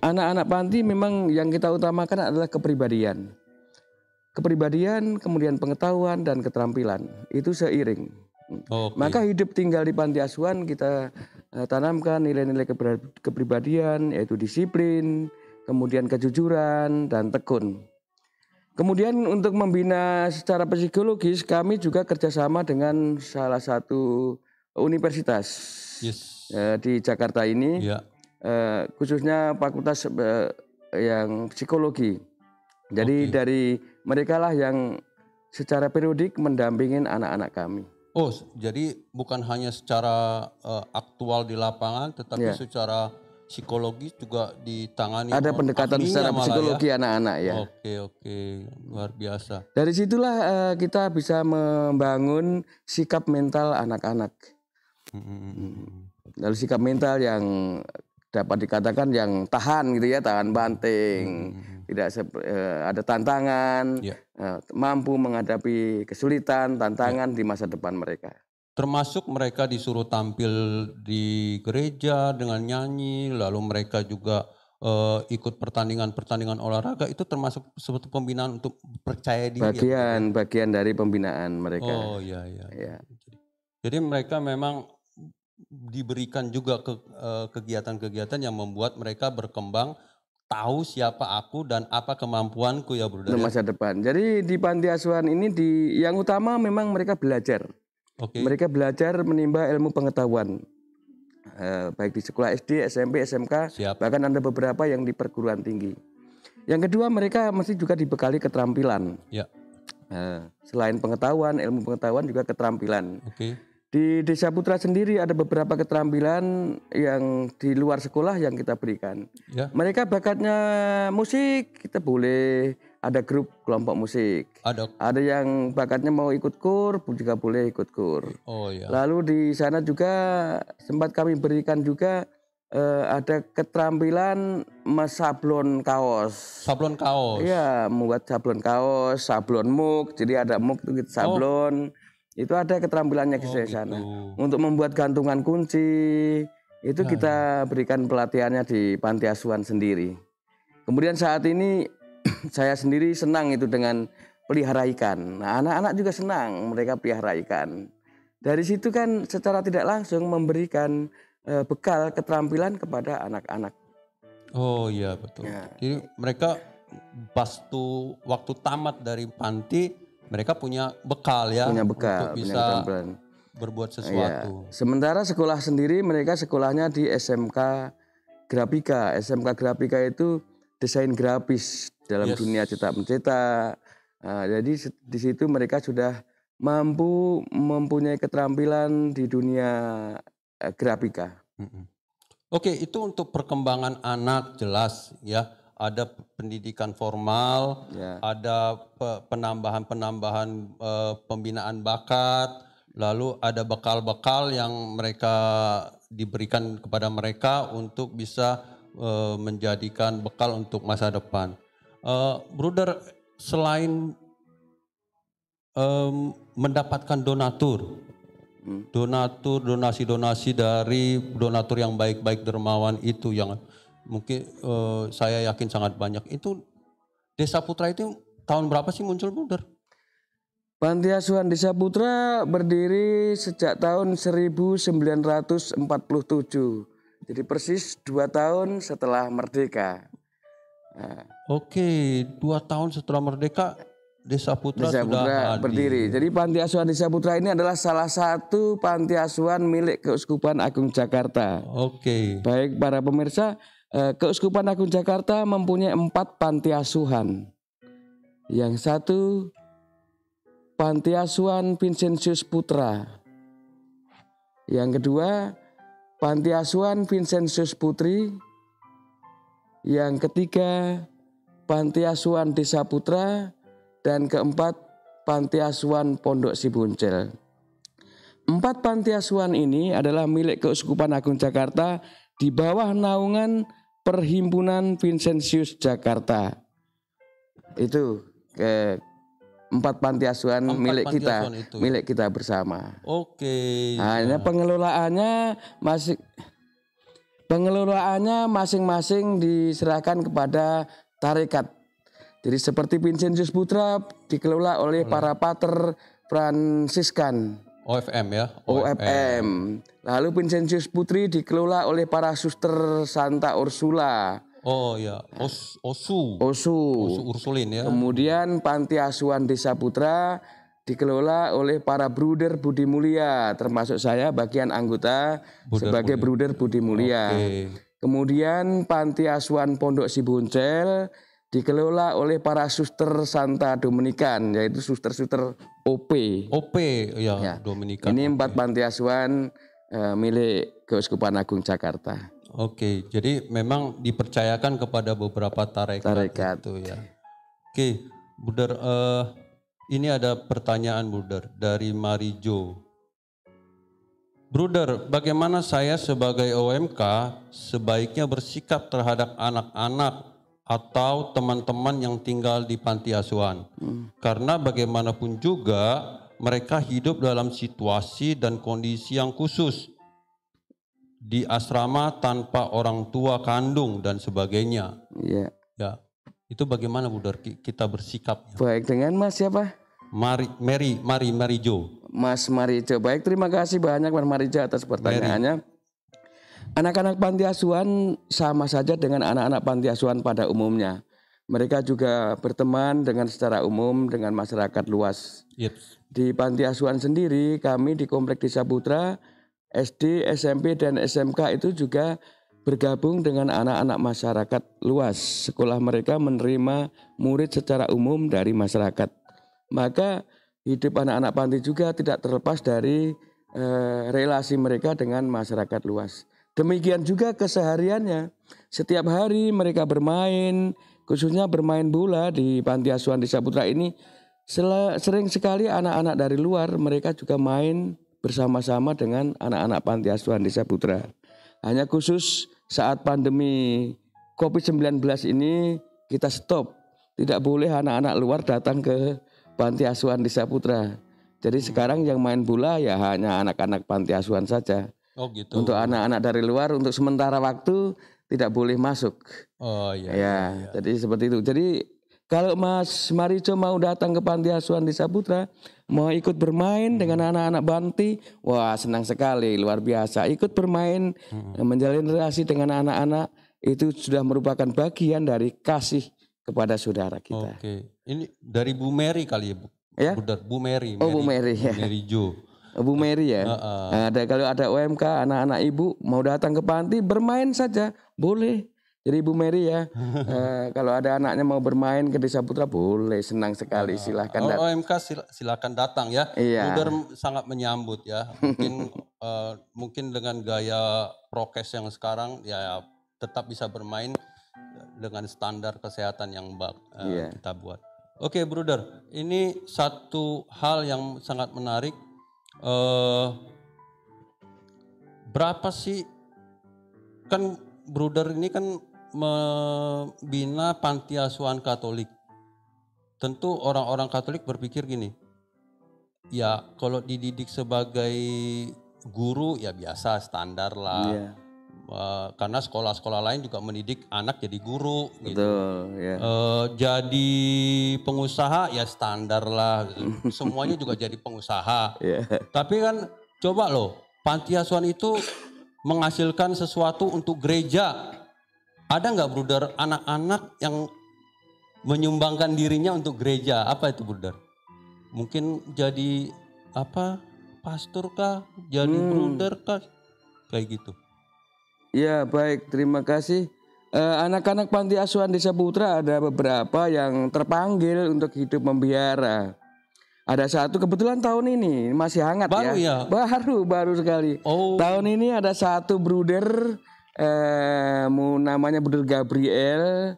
Anak-anak panti memang yang kita utamakan adalah kepribadian. Kepribadian, kemudian pengetahuan dan keterampilan itu seiring. Maka hidup tinggal di panti asuhan kita tanamkan nilai-nilai kepribadian yaitu disiplin, kemudian kejujuran dan tekun. Kemudian untuk membina secara psikologis kami juga kerjasama dengan salah satu universitas di Jakarta ini, khususnya fakultas yang psikologi. Jadi dari mereka lah yang secara periodik mendampingin anak-anak kami. Jadi bukan hanya secara aktual di lapangan, tetapi secara psikologis juga ditangani. Ada pendekatan secara psikologi anak-anak ya. Oke, luar biasa. Dari situlah kita bisa membangun sikap mental anak-anak. Lalu sikap mental yang dapat dikatakan yang tahan gitu ya, tahan banting, tidak ada tantangan, mampu menghadapi kesulitan, tantangan di masa depan mereka. Termasuk mereka disuruh tampil di gereja dengan nyanyi, lalu mereka juga ikut pertandingan olahraga, itu termasuk suatu pembinaan untuk percaya diri. Bagian dari pembinaan mereka. Iya. Jadi mereka memang diberikan juga kegiatan-kegiatan yang membuat mereka berkembang, tahu siapa aku dan apa kemampuanku ya Bro. Masa depan. Jadi di panti asuhan ini yang utama memang mereka belajar. Mereka belajar menimba ilmu pengetahuan. Baik di sekolah SD, SMP, SMK, bahkan ada beberapa yang di perguruan tinggi. Yang kedua mereka mesti juga dibekali keterampilan. Selain pengetahuan, ilmu pengetahuan juga keterampilan. Di Desa Putra sendiri ada beberapa keterampilan yang di luar sekolah yang kita berikan. Mereka bakatnya musik, kita boleh ada grup kelompok musik. Ada yang bakatnya mau ikut kur, juga boleh ikut kur. Lalu di sana juga sempat kami berikan juga ada keterampilan sablon kaos. Sablon kaos? Iya, membuat sablon kaos, sablon muk, jadi ada muk itu sablon. Itu ada keterampilannya di sana. Untuk membuat gantungan kunci, itu kita berikan pelatihannya di panti asuhan sendiri. Kemudian saat ini saya sendiri senang itu dengan pelihara ikan. Nah, anak-anak juga senang mereka pelihara ikan. Dari situ kan secara tidak langsung memberikan bekal keterampilan kepada anak-anak. Oh iya betul. Jadi mereka waktu tamat dari panti, mereka punya bekal ya, untuk bisa berbuat sesuatu. Sementara sekolah sendiri mereka sekolahnya di SMK Grafika. SMK Grafika itu desain grafis dalam dunia cetak mencetak. Jadi di situ mereka sudah mempunyai keterampilan di dunia grafika. Oke, itu untuk perkembangan anak jelas ya. Ada pendidikan formal, ada penambahan pembinaan bakat, lalu ada bekal-bekal yang mereka diberikan kepada mereka untuk bisa menjadikan bekal untuk masa depan. Bruder, selain mendapatkan donasi-donasi dari donatur yang baik-baik dermawan itu yang mungkin saya yakin sangat banyak. Itu Desa Putra itu tahun berapa sih muncul, Bruder? Panti Asuhan Desa Putra berdiri sejak tahun 1947. Jadi persis 2 tahun setelah merdeka. Nah, Oke, 2 tahun setelah merdeka Desa Putra Desa sudah Putra hadir. berdiri. Jadi Panti Asuhan Desa Putra ini adalah salah satu panti asuhan milik Keuskupan Agung Jakarta. Oke. Baik para pemirsa, Keuskupan Agung Jakarta mempunyai 4 panti asuhan. Yang satu Panti Asuhan Vincentius Putra. Yang kedua Panti Asuhan Vincentius Putri. Yang ketiga Panti Asuhan Desa Putra. Dan keempat Panti Asuhan Pondok Sibuncel. 4 panti asuhan ini adalah milik Keuskupan Agung Jakarta di bawah naungan Perhimpunan Vincentius Jakarta. Itu 4 panti asuhan milik panti kita, asuhan itu, ya? milik kita bersama. Oke. Hanya pengelolaannya masing-masing diserahkan kepada tarekat. Jadi seperti Vincentius Putra dikelola oleh para pater Fransiskan. OFM ya? OFM. Lalu Vincentius Putri dikelola oleh para suster Santa Ursula. Oh ya, Osu Ursulin ya. Kemudian Panti Asuhan Desa Putra dikelola oleh para bruder Budi Mulia, termasuk saya bagian anggota sebagai bruder Budi Mulia. Oke. Kemudian Panti Asuhan Pondok Sibuncel dikelola oleh para suster Santa Dominikan, yaitu suster-suster OP. Ya. Dominikan. Ini 4 panti asuhan milik Keuskupan Agung Jakarta. Oke, jadi memang dipercayakan kepada beberapa tarekat itu ya. Oke, Bruder, ini ada pertanyaan Bruder dari Marijo. Bruder, bagaimana saya sebagai OMK sebaiknya bersikap terhadap anak-anak atau teman-teman yang tinggal di panti asuhan? Karena bagaimanapun juga mereka hidup dalam situasi dan kondisi yang khusus. Di asrama tanpa orang tua kandung dan sebagainya. Iya. Ya. Itu bagaimana Bruder kita bersikap? Baik, dengan Mas siapa? Marijo. Mas Marijo. Baik, terima kasih banyak Mas Marijo atas pertanyaannya. Anak-anak panti asuhan sama saja dengan anak-anak panti asuhan pada umumnya. Mereka juga berteman dengan secara umum dengan masyarakat luas. Yes. Di panti asuhan sendiri, kami di Komplek Desa Putra, SD, SMP, dan SMK itu juga bergabung dengan anak-anak masyarakat luas. Sekolah mereka menerima murid secara umum dari masyarakat. Maka hidup anak-anak panti juga tidak terlepas dari relasi mereka dengan masyarakat luas. Demikian juga kesehariannya. Setiap hari mereka bermain, khususnya bermain bola di Panti Asuhan Desa Putra ini. Sering sekali anak-anak dari luar mereka juga main bersama-sama dengan anak-anak Panti Asuhan Desa Putra. Hanya khusus saat pandemi COVID-19 ini kita stop. Tidak boleh anak-anak luar datang ke Panti Asuhan Desa Putra. Jadi sekarang yang main bola ya hanya anak-anak Panti Asuhan saja. Oh gitu. Untuk anak-anak dari luar untuk sementara waktu tidak boleh masuk. Oh iya. Ya, jadi seperti itu. Jadi kalau Mas Marijo mau datang ke Panti Asuhan Desa Putra, mau ikut bermain dengan anak-anak panti, wah senang sekali, luar biasa. Ikut bermain, menjalin relasi dengan anak-anak, itu sudah merupakan bagian dari kasih kepada saudara kita. Oke, ini dari Bu Mary kali ya Bu? Ya? Bu Mary. Oh Bu Mary ya. Bu Mary Jo. Bu Mary ya. Kalau ada OMK anak-anak ibu mau datang ke panti bermain saja boleh. Jadi Bu Mary ya, kalau ada anaknya mau bermain ke Desa Putra boleh, senang sekali, silahkan datang. OMK silakan datang ya. Iya. Bruder sangat menyambut ya. Mungkin dengan gaya prokes yang sekarang ya tetap bisa bermain dengan standar kesehatan yang kita buat. Oke, Bruder, ini satu hal yang sangat menarik. Berapa sih, kan Bruder ini kan membina panti asuhan Katolik. Tentu orang-orang Katolik berpikir gini, ya kalau dididik sebagai guru ya biasa standar lah. Karena sekolah-sekolah lain juga mendidik anak jadi guru gitu. Betul, ya. Jadi pengusaha ya standar lah. Semuanya juga jadi pengusaha. Ya. Tapi kan coba loh, panti asuhan itu menghasilkan sesuatu untuk gereja. Ada nggak bruder anak-anak yang menyumbangkan dirinya untuk gereja? Apa itu bruder? Mungkin jadi apa? Pastor kah? Jadi bruder kah? Kayak gitu. Ya baik, terima kasih. Anak-anak panti asuhan Desa Putra ada beberapa yang terpanggil untuk hidup membiara. Ada satu kebetulan tahun ini masih hangat baru ya. Baru sekali. Tahun ini ada satu bruder, namanya bruder Gabriel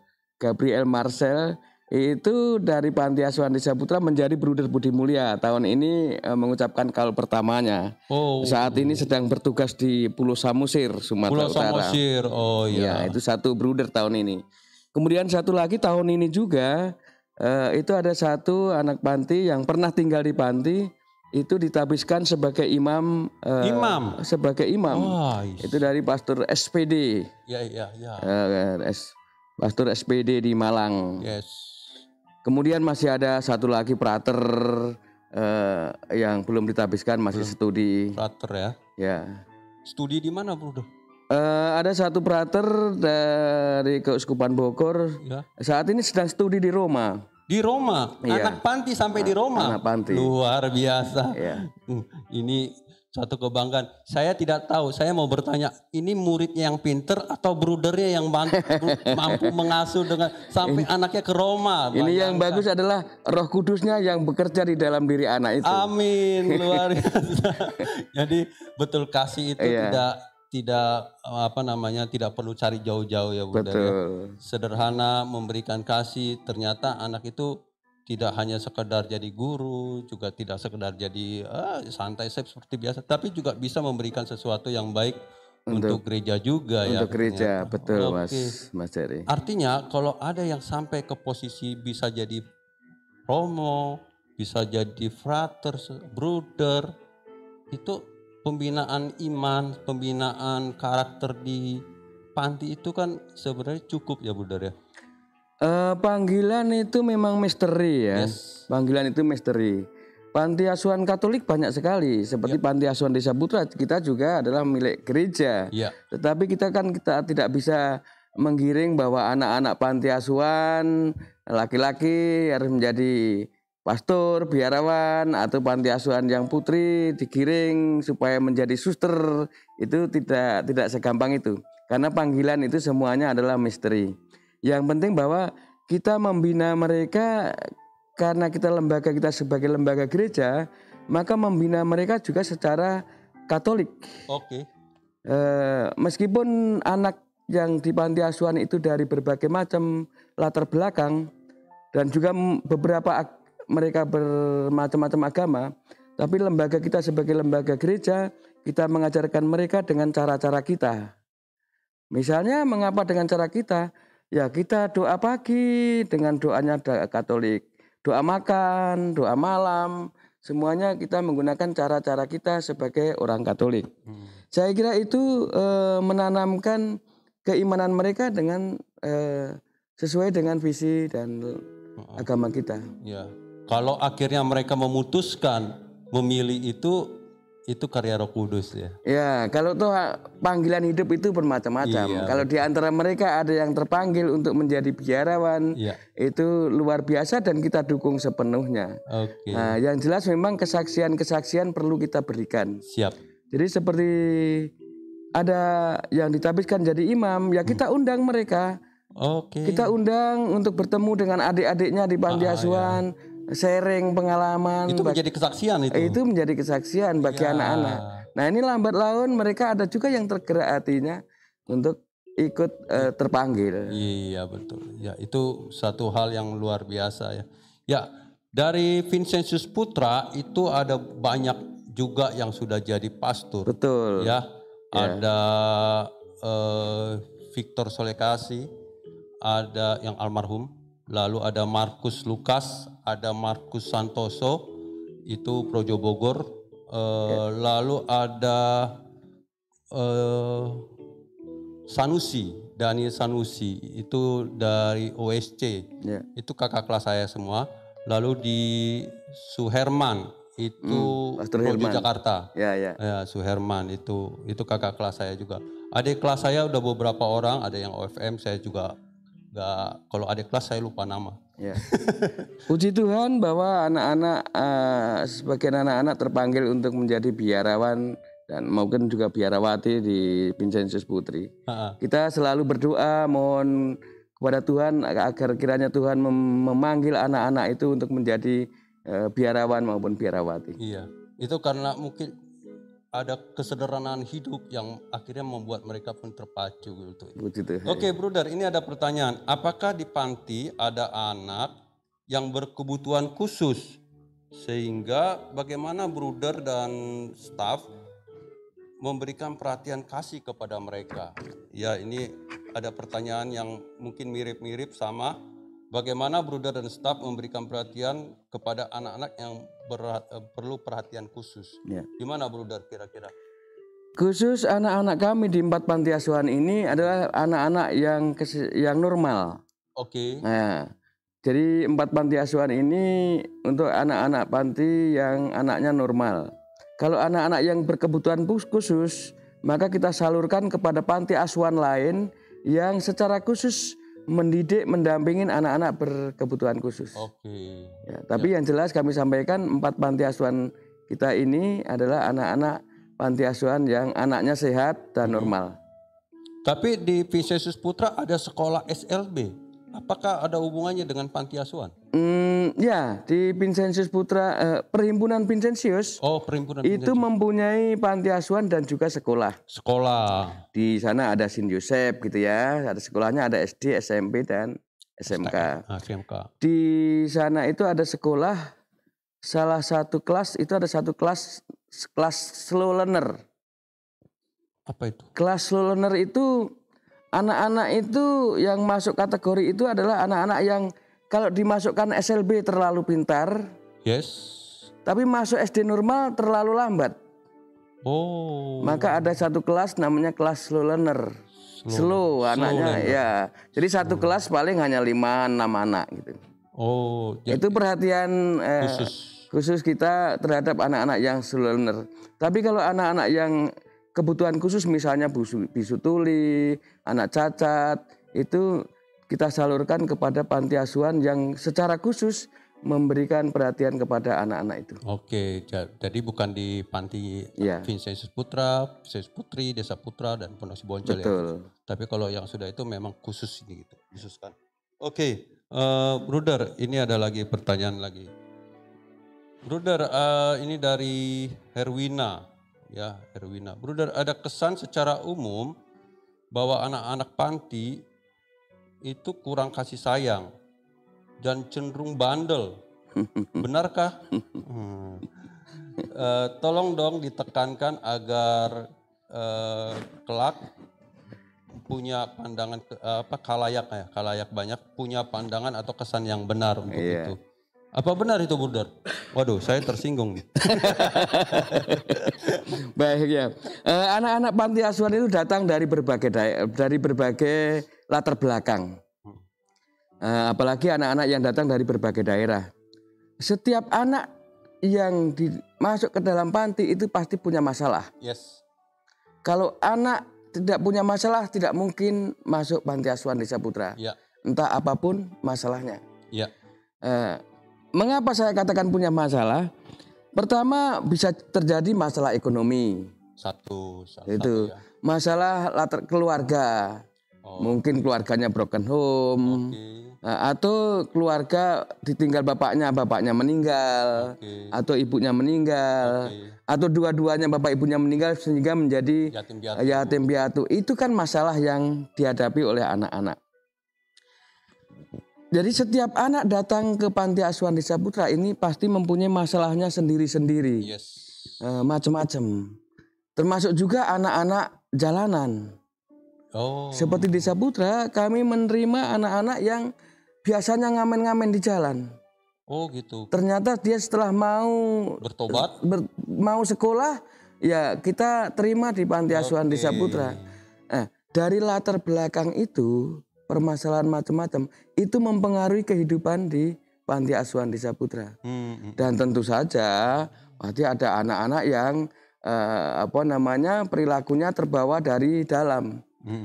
Marcel. Itu dari panti asuhan Desa Putra menjadi bruder Budi Mulia. Tahun ini mengucapkan kaul pertamanya. Saat ini sedang bertugas di Pulau Samosir, Sumatera Utara. Pulau Samosir, oh iya. Ya, itu satu bruder tahun ini. Kemudian satu lagi tahun ini juga itu ada satu anak panti yang pernah tinggal di panti, itu ditabiskan sebagai imam. Sebagai imam. Itu dari Pastor SPD. Ya. Pastor SPD di Malang. Yes. Kemudian masih ada satu lagi prater yang belum ditabiskan, masih studi. Prater ya? Ya. Studi di mana, Bro? Ada satu prater dari Keuskupan Bogor. Ya. Saat ini sedang studi di Roma. Di Roma? Ya. Anak panti sampai di Roma? Anak panti. Luar biasa. Ya. Ini satu kebanggaan. Saya tidak tahu, saya mau bertanya, ini muridnya yang pinter atau brudernya yang mampu mengasuh dengan sampai anaknya ke Roma? Ini yang bagus adalah Roh Kudusnya yang bekerja di dalam diri anak itu. Amin, luar biasa. Jadi betul kasih itu tidak perlu cari jauh-jauh ya, Bunda. Ya. Sederhana memberikan kasih, ternyata anak itu tidak hanya sekedar jadi guru, juga tidak sekedar jadi santai seperti biasa, tapi juga bisa memberikan sesuatu yang baik untuk gereja juga ya. Untuk gereja, betul Mas Jerry. Artinya kalau ada yang sampai ke posisi bisa jadi romo, bisa jadi frater, bruder, itu pembinaan iman, pembinaan karakter di panti itu kan sebenarnya cukup ya, bruder ya. Panggilan itu memang misteri ya. Yes. Panggilan itu misteri. Panti asuhan Katolik banyak sekali. Seperti panti asuhan Desa Putra, kita juga adalah milik gereja. Tetapi kita tidak bisa menggiring bahwa anak-anak panti asuhan laki-laki harus menjadi pastor, biarawan, atau panti asuhan yang putri digiring supaya menjadi suster. Itu tidak segampang itu. Karena panggilan itu semuanya adalah misteri. Yang penting bahwa kita membina mereka karena kita sebagai lembaga gereja, maka membina mereka juga secara Katolik. Meskipun anak yang di panti asuhan itu dari berbagai macam latar belakang dan juga beberapa mereka bermacam-macam agama, tapi lembaga kita sebagai lembaga gereja, kita mengajarkan mereka dengan cara-cara kita. Misalnya mengapa dengan cara kita? Ya kita doa pagi dengan doanya Katolik, doa makan, doa malam, semuanya kita menggunakan cara-cara kita sebagai orang Katolik. Saya kira itu menanamkan keimanan mereka dengan sesuai dengan visi dan agama kita. Ya, kalau akhirnya mereka memutuskan memilih itu karya Roh Kudus ya. Ya, kalau toh panggilan hidup itu bermacam-macam. Iya. Kalau di antara mereka ada yang terpanggil untuk menjadi biarawan, itu luar biasa dan kita dukung sepenuhnya. Nah, yang jelas memang kesaksian-kesaksian perlu kita berikan. Siap. Jadi seperti ada yang ditabiskan jadi imam, ya kita undang mereka. Kita undang untuk bertemu dengan adik-adiknya di panti asuhan. Sharing pengalaman. Itu menjadi kesaksian itu. Itu menjadi kesaksian bagi anak-anak. Nah ini lambat laun mereka ada juga yang tergerak hatinya untuk ikut terpanggil. Iya betul. Ya itu satu hal yang luar biasa ya. Ya dari Vincentius Putra itu ada banyak juga yang sudah jadi pastor. Betul. Ya ada Victor Solekasi, ada yang almarhum. Lalu ada Markus Lukas, ada Markus Santoso, itu Projo Bogor. Lalu ada Sanusi, Daniel Sanusi, itu dari OSC, itu kakak kelas saya semua. Lalu di Suherman, itu Projo Jakarta. Ya, Suherman itu kakak kelas saya juga. Adik kelas saya udah beberapa orang, ada yang OFM, saya juga nggak, kalau adik kelas saya lupa nama. Ya. Puji Tuhan bahwa anak-anak, sebagian anak-anak terpanggil untuk menjadi biarawan dan mungkin juga biarawati di Vincentius Putri. Kita selalu berdoa mohon kepada Tuhan agar kiranya Tuhan memanggil anak-anak itu untuk menjadi biarawan maupun biarawati. Iya, itu karena mungkin ada kesederhanaan hidup yang akhirnya membuat mereka pun terpacu gitu. Oke, Bruder, ini ada pertanyaan. Apakah di panti ada anak yang berkebutuhan khusus sehingga bagaimana Bruder dan staf memberikan perhatian kasih kepada mereka? Ya, ini ada pertanyaan yang mungkin mirip-mirip sama bagaimana Bruder dan staf memberikan perhatian kepada anak-anak yang perlu perhatian khusus. Gimana Bruder kira-kira? Khusus anak-anak kami di 4 panti asuhan ini adalah anak-anak yang normal. Oke. Nah, jadi 4 panti asuhan ini untuk anak-anak panti yang anaknya normal. Kalau anak-anak yang berkebutuhan khusus, maka kita salurkan kepada panti asuhan lain yang secara khusus mendidik, mendampingin anak-anak berkebutuhan khusus. Oke. Ya, tapi yang jelas kami sampaikan 4 panti asuhan kita ini adalah anak-anak panti asuhan yang anaknya sehat dan normal. Tapi di Vincentius Putra ada sekolah SLB. Apakah ada hubungannya dengan panti asuhan? Ya, di Vincentius Putra, Perhimpunan Vincentius. Perhimpunan itu mempunyai panti asuhan dan juga sekolah. Di sana ada Saint Joseph gitu ya. Ada sekolahnya, ada SD, SMP dan SMK. Di sana itu ada sekolah, salah satu kelas itu ada satu kelas slow learner. Apa itu? Kelas slow learner itu anak-anak itu yang masuk kategori itu adalah anak-anak yang kalau dimasukkan SLB terlalu pintar. Tapi masuk SD normal terlalu lambat. Maka ada satu kelas namanya kelas slow learner. Slow anaknya ya. Jadi satu kelas paling hanya 5-6 anak gitu. Itu perhatian khusus kita terhadap anak-anak yang slow learner. Tapi kalau anak-anak yang kebutuhan khusus misalnya bisu tuli, anak cacat, itu kita salurkan kepada panti asuhan yang secara khusus memberikan perhatian kepada anak-anak itu. Oke, jadi bukan di panti Vincentius Putra, Vincentius Putri, Desa Putra dan Pondok Siboncol ya. Tapi kalau yang sudah itu memang khusus gitu, khususkan. Oke, Bruder, ini ada lagi pertanyaan lagi. Bruder, ini dari Herwina. Ya, Herwina. Bruder, ada kesan secara umum bahwa anak-anak panti itu kurang kasih sayang dan cenderung bandel. Benarkah? Tolong dong ditekankan agar kelak punya pandangan khalayak banyak punya pandangan atau kesan yang benar untuk itu. Apa benar itu, Bruder? Waduh, saya tersinggung nih. Baik ya. Anak-anak panti asuhan itu datang dari berbagai latar belakang. Apalagi anak-anak yang datang dari berbagai daerah. Setiap anak yang masuk ke dalam panti itu pasti punya masalah. Kalau anak tidak punya masalah, tidak mungkin masuk panti asuhan Desa Putra. Entah apapun masalahnya. Mengapa saya katakan punya masalah? Pertama, bisa terjadi masalah ekonomi. Itu ya. Masalah latar keluarga. Mungkin keluarganya broken home. Atau keluarga ditinggal bapaknya meninggal. Atau ibunya meninggal. Atau dua-duanya bapak ibunya meninggal sehingga menjadi yatim piatu. Itu kan masalah yang dihadapi oleh anak-anak. Jadi setiap anak datang ke panti asuhan Desa Putra ini pasti mempunyai masalahnya sendiri-sendiri. Macam-macam. Termasuk juga anak-anak jalanan. Seperti Desa Putra, kami menerima anak-anak yang biasanya ngamen-ngamen di jalan. Gitu. Ternyata dia setelah mau bertobat, mau sekolah, ya kita terima di panti asuhan Desa Putra. dari latar belakang itu, permasalahan macam-macam, itu mempengaruhi kehidupan di Panti Asuhan Desa Putra. Dan tentu saja berarti ada anak-anak yang perilakunya terbawa dari dalam,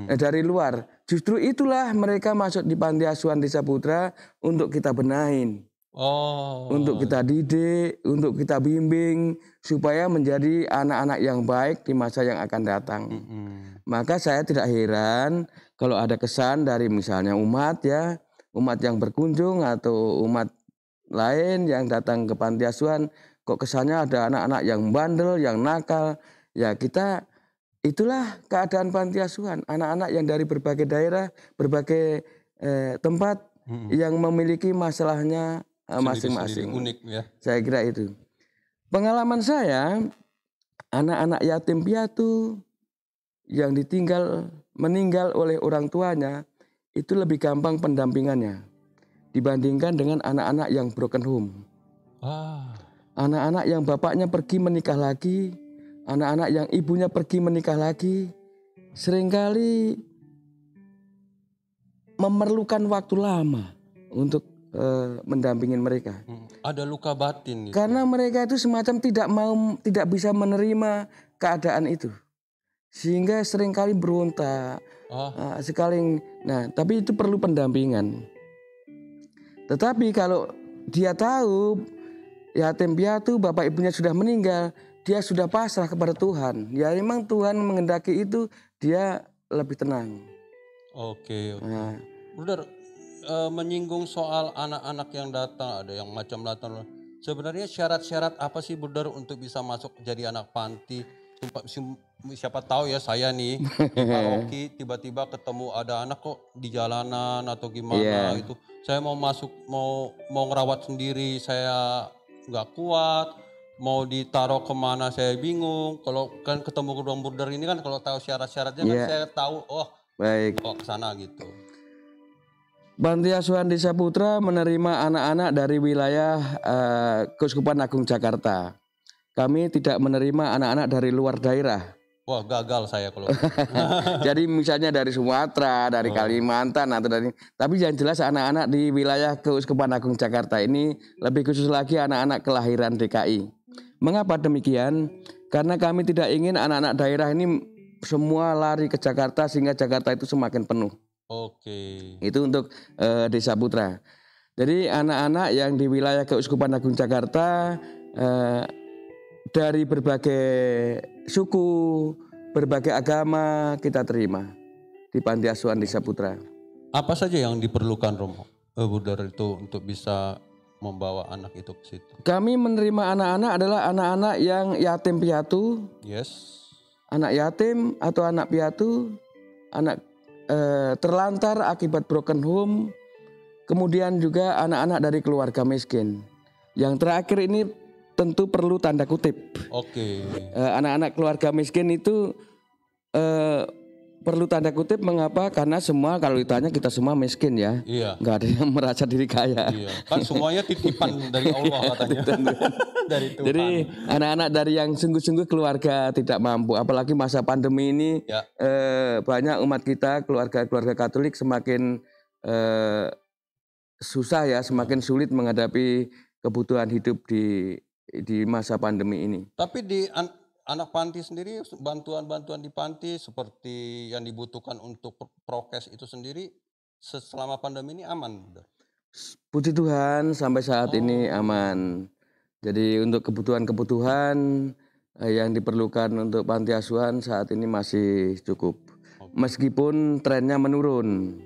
dari luar. Justru itulah mereka masuk di Panti Asuhan Desa Putra untuk kita benahin. Untuk kita didik, untuk kita bimbing supaya menjadi anak-anak yang baik di masa yang akan datang. Maka saya tidak heran kalau ada kesan dari misalnya umat yang berkunjung atau umat lain yang datang ke panti asuhan, kok kesannya ada anak-anak yang bandel, yang nakal. Ya itulah keadaan panti asuhan, anak-anak yang dari berbagai daerah, berbagai tempat yang memiliki masalahnya masing-masing. Unik ya. Saya kira itu. Pengalaman saya, anak-anak yatim piatu yang meninggal oleh orang tuanya itu lebih gampang pendampingannya dibandingkan dengan anak-anak yang broken home. Anak-anak yang bapaknya pergi menikah lagi, anak-anak yang ibunya pergi menikah lagi, seringkali memerlukan waktu lama untuk mendampingin mereka. Ada luka batin. Karena mereka itu semacam tidak bisa menerima keadaan itu. Sehingga seringkali berontak. Tapi itu perlu pendampingan. Tetapi kalau dia tahu yatim piatu bapak ibunya sudah meninggal, dia sudah pasrah kepada Tuhan. Ya memang Tuhan mengendaki itu, dia lebih tenang. Oke. Bruder, menyinggung soal anak-anak yang datang, ada yang macam datang. Sebenarnya syarat-syarat apa sih Bruder untuk bisa masuk jadi anak panti? Siapa tahu ya saya nih di paroki tiba-tiba ketemu ada anak kok di jalanan atau gimana itu. Saya mau masuk, mau ngerawat sendiri, saya nggak kuat. Mau ditaruh kemana saya bingung. Kalau kan ketemu kedua Bruder ini kan kalau tahu syarat-syaratnya kan saya tahu baik. Ke sana gitu. Panti Asuhan Desa Putra menerima anak-anak dari wilayah Keuskupan Agung Jakarta. Kami tidak menerima anak-anak dari luar daerah. Wah, gagal saya kalau. Jadi misalnya dari Sumatera, dari Kalimantan atau tapi yang jelas anak-anak di wilayah Keuskupan Agung Jakarta ini, lebih khusus lagi anak-anak kelahiran DKI. Mengapa demikian? Karena kami tidak ingin anak-anak daerah ini semua lari ke Jakarta sehingga Jakarta itu semakin penuh. Itu untuk Desa Putra. Jadi anak-anak yang di wilayah Keuskupan Agung Jakarta dari berbagai suku, berbagai agama kita terima di Panti Asuhan Desa Putra. Apa saja yang diperlukan Romo, Bruder itu untuk bisa membawa anak itu ke situ? Kami menerima anak-anak adalah anak-anak yang yatim piatu. Anak yatim atau anak piatu, anak terlantar akibat broken home, kemudian juga anak-anak dari keluarga miskin. Yang terakhir ini tentu perlu tanda kutip. Anak-anak keluarga miskin itu perlu tanda kutip. Mengapa? Karena semua kalau ditanya kita semua miskin ya. Nggak ada yang merasa diri kaya. Kan semuanya titipan dari Allah katanya. Dari Tuhan. Jadi anak-anak dari yang sungguh-sungguh keluarga tidak mampu. Apalagi masa pandemi ini banyak umat kita, keluarga-keluarga Katolik semakin susah ya, semakin sulit menghadapi kebutuhan hidup di masa pandemi ini. Tapi di anak panti sendiri, bantuan-bantuan di panti seperti yang dibutuhkan untuk prokes itu sendiri selama pandemi ini aman? Puji Tuhan sampai saat ini aman. Jadi untuk kebutuhan-kebutuhan yang diperlukan untuk panti asuhan saat ini masih cukup. Meskipun trennya menurun.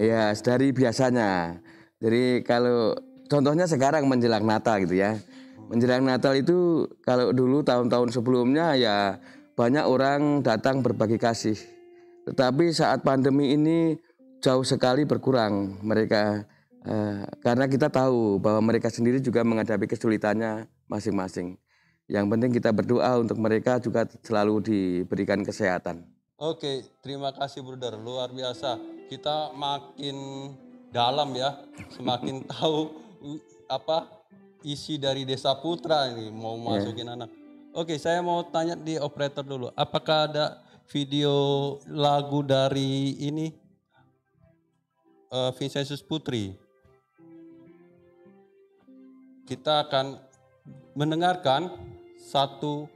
Ya, dari biasanya. Jadi kalau contohnya sekarang menjelang Natal gitu ya. Menjelang Natal itu kalau dulu tahun-tahun sebelumnya ya banyak orang datang berbagi kasih. Tetapi saat pandemi ini jauh sekali berkurang mereka karena kita tahu bahwa mereka sendiri juga menghadapi kesulitannya masing-masing. Yang penting kita berdoa untuk mereka juga selalu diberikan kesehatan. Terima kasih Bruder, luar biasa. Kita makin dalam ya, semakin tahu isi dari Desa Putra ini mau masukin anak. Saya mau tanya di operator dulu, apakah ada video lagu dari ini Vincentius Putri. Kita akan mendengarkan satu.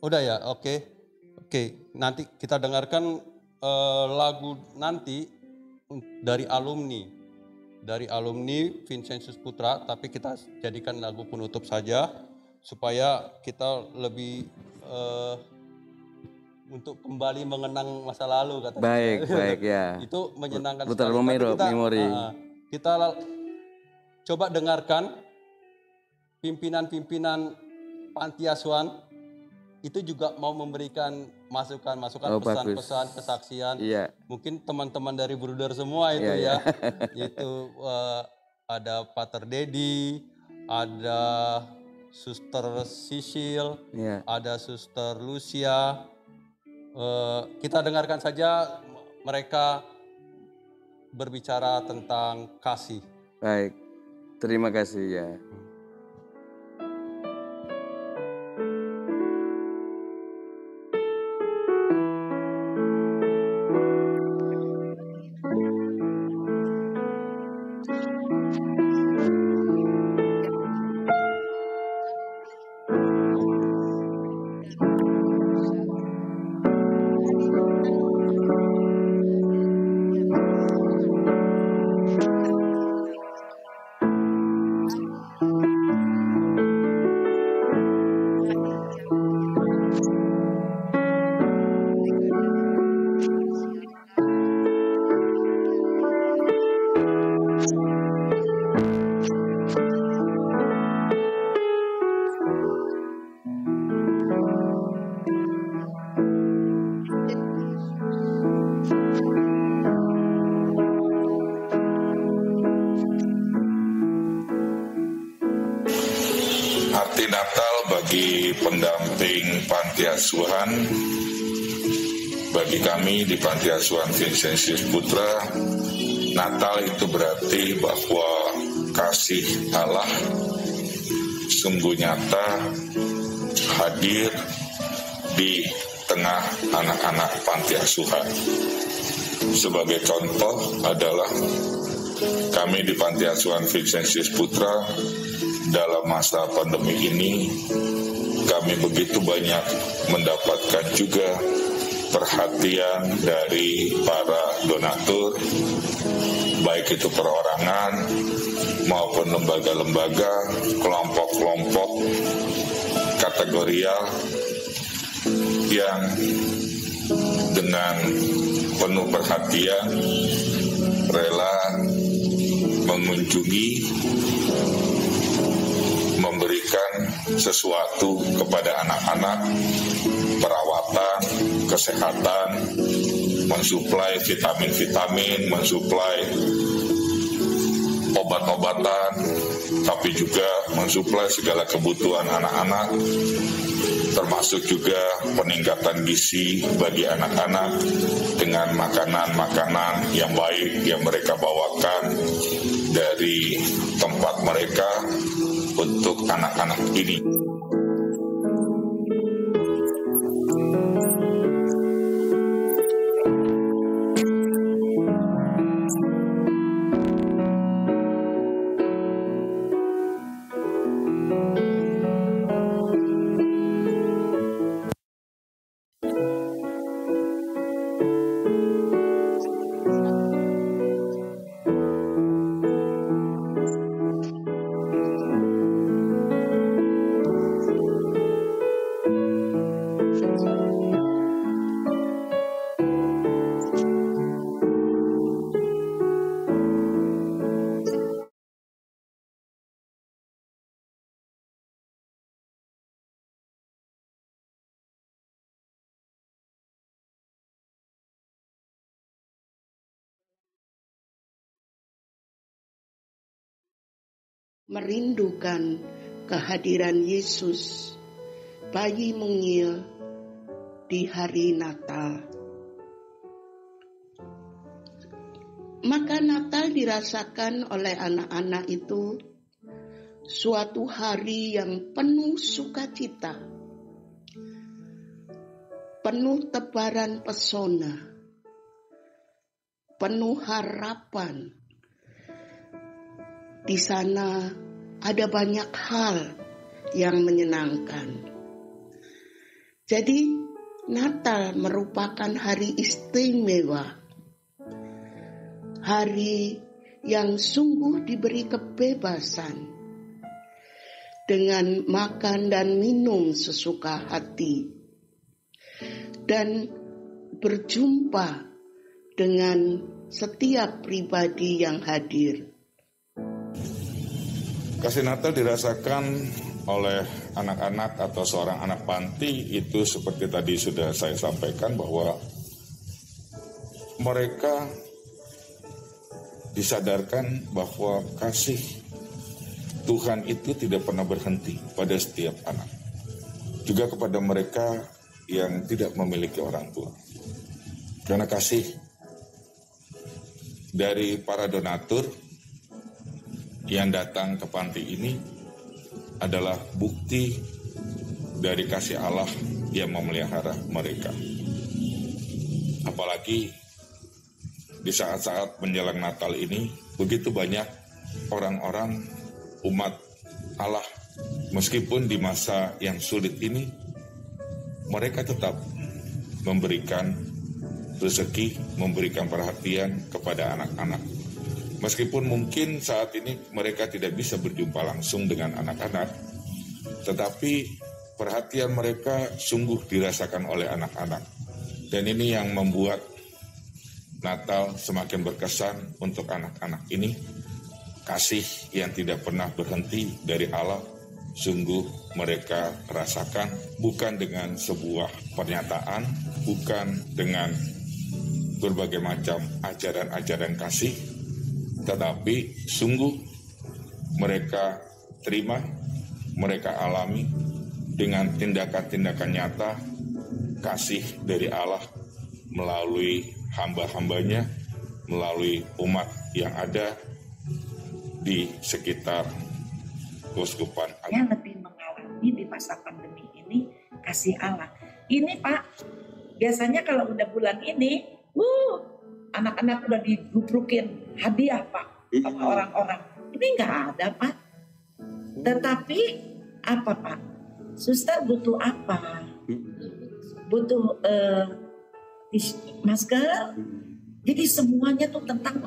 Udah ya, oke. Nanti kita dengarkan lagu nanti dari alumni Vincentius Putra, tapi kita jadikan lagu penutup saja supaya kita lebih untuk kembali mengenang masa lalu katanya. Baik ya. Itu menyenangkan putar sekali. memori. Kita coba dengarkan pimpinan panti asuhan itu juga mau memberikan masukan, pesan-pesan, kesaksian. Iya. Mungkin teman-teman dari Bruder semua itu ya. Itu ada Pater Dedi, ada Suster Sisil, ada Suster Lucia. Kita dengarkan saja mereka berbicara tentang kasih. Baik, terima kasih ya. Arti Natal bagi pendamping panti asuhan, bagi kami di panti asuhan Vincentius Putra, Natal itu berarti bahwa kasih Allah sungguh nyata hadir di tengah anak-anak panti asuhan. Sebagai contoh adalah kami di panti asuhan Vincentius Putra dalam masa pandemi ini kami begitu banyak mendapatkan juga perhatian dari para donatur, baik itu perorangan maupun lembaga-lembaga, kelompok-kelompok kategorial yang dengan penuh perhatian rela mengunjungi, memberikan sesuatu kepada anak-anak, perawatan, kesehatan, mensuplai vitamin-vitamin, mensuplai obat-obatan, tapi juga mensuplai segala kebutuhan anak-anak, termasuk juga peningkatan gizi bagi anak-anak dengan makanan-makanan yang baik yang mereka bawakan dari tempat mereka untuk anak-anak ini. Merindukan kehadiran Yesus, bayi mungil di hari Natal. Maka Natal dirasakan oleh anak-anak itu suatu hari yang penuh sukacita. penuh tebaran pesona, penuh harapan. Di sana ada banyak hal yang menyenangkan. Jadi Natal merupakan hari istimewa, hari yang sungguh diberi kebebasan dengan makan dan minum sesuka hati dan berjumpa dengan setiap pribadi yang hadir. Kasih Natal dirasakan oleh anak-anak atau seorang anak panti itu seperti tadi sudah saya sampaikan bahwa mereka disadarkan bahwa kasih Tuhan itu tidak pernah berhenti pada setiap anak. Juga kepada mereka yang tidak memiliki orang tua. Karena kasih dari para donatur yang datang ke panti ini adalah bukti dari kasih Allah yang memelihara mereka. Apalagi di saat-saat menjelang Natal ini, begitu banyak orang-orang umat Allah, meskipun di masa yang sulit ini, mereka tetap memberikan rezeki, memberikan perhatian kepada anak-anak. Meskipun mungkin saat ini mereka tidak bisa berjumpa langsung dengan anak-anak, tetapi perhatian mereka sungguh dirasakan oleh anak-anak. Dan ini yang membuat Natal semakin berkesan untuk anak-anak ini. Kasih yang tidak pernah berhenti dari Allah, sungguh mereka rasakan, bukan dengan sebuah pernyataan, bukan dengan berbagai macam ajaran-ajaran kasih, tetapi sungguh mereka terima, mereka alami dengan tindakan-tindakan nyata kasih dari Allah melalui hamba-hambanya, melalui umat yang ada di sekitar Keuskupan Agung. Yang lebih mengalami di masa pandemi ini kasih Allah. Ini Pak, biasanya kalau udah bulan ini, anak-anak udah digubrukin hadiah Pak sama orang-orang. Ini nggak ada Pak. Tetapi apa Pak? Suster butuh apa? Butuh masker. Jadi semuanya tuh tentang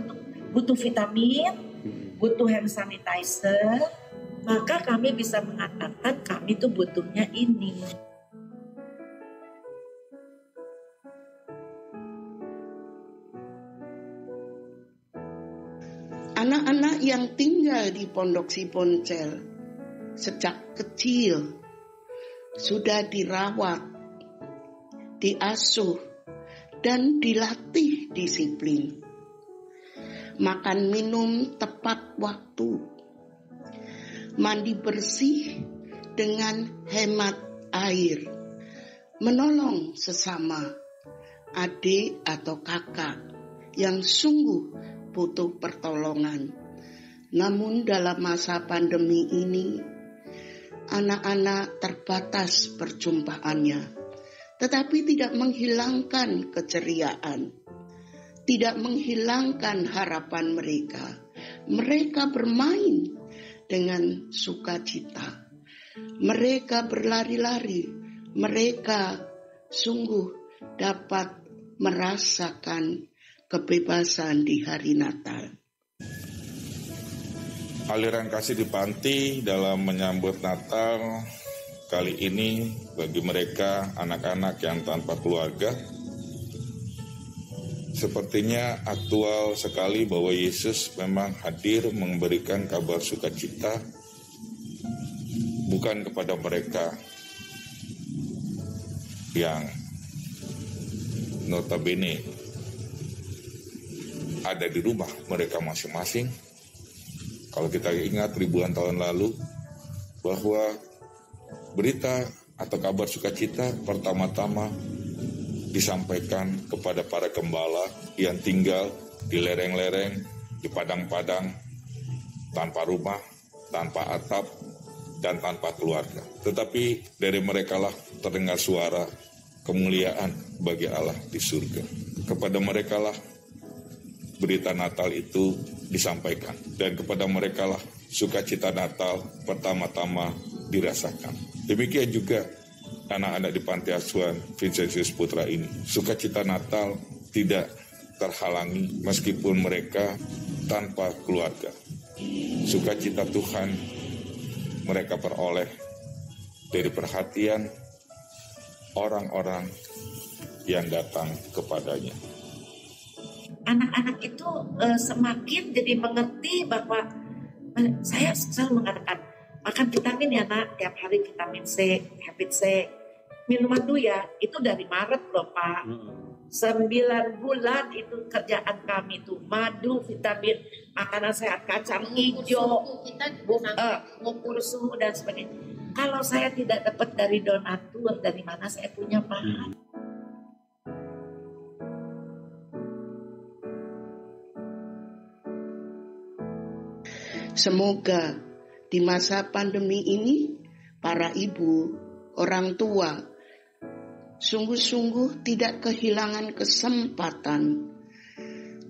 butuh vitamin, butuh hand sanitizer. Maka kami bisa mengatakan kami tuh butuhnya ini. Anak-anak yang tinggal di Pondok Siponcel sejak kecil sudah dirawat, diasuh, dan dilatih disiplin. Makan minum tepat waktu, mandi bersih dengan hemat air, menolong sesama adik atau kakak yang sungguh butuh pertolongan. Namun dalam masa pandemi ini, anak-anak terbatas perjumpaannya, tetapi tidak menghilangkan keceriaan, tidak menghilangkan harapan mereka. Mereka bermain dengan sukacita, mereka berlari-lari, mereka sungguh dapat merasakan kebebasan di hari Natal. Aliran kasih di panti dalam menyambut Natal kali ini bagi mereka anak-anak yang tanpa keluarga, sepertinya aktual sekali bahwa Yesus memang hadir memberikan kabar sukacita bukan kepada mereka yang notabene ada di rumah mereka masing-masing. Kalau kita ingat ribuan tahun lalu bahwa berita atau kabar sukacita pertama-tama disampaikan kepada para gembala yang tinggal di lereng-lereng, di padang-padang, tanpa rumah, tanpa atap, dan tanpa keluarga. Tetapi dari merekalah terdengar suara kemuliaan bagi Allah di surga. Kepada merekalah berita Natal itu disampaikan, dan kepada merekalah sukacita Natal pertama-tama dirasakan. Demikian juga anak-anak di Panti Asuhan Vincentius Putra ini. Sukacita Natal tidak terhalangi meskipun mereka tanpa keluarga. Sukacita Tuhan mereka peroleh dari perhatian orang-orang yang datang kepadanya. Anak-anak itu semakin jadi mengerti bahwa saya selalu mengatakan makan vitamin ya nak, tiap hari vitamin C, habit C. Minum madu ya, itu dari Maret loh Pak. 9 bulan itu kerjaan kami tuh, madu, vitamin, makanan sehat, kacang hijau, ngukur suhu dan sebagainya. Kalau saya tidak dapat dari donatur, dari mana saya punya Pak? Semoga di masa pandemi ini para ibu, orang tua sungguh-sungguh tidak kehilangan kesempatan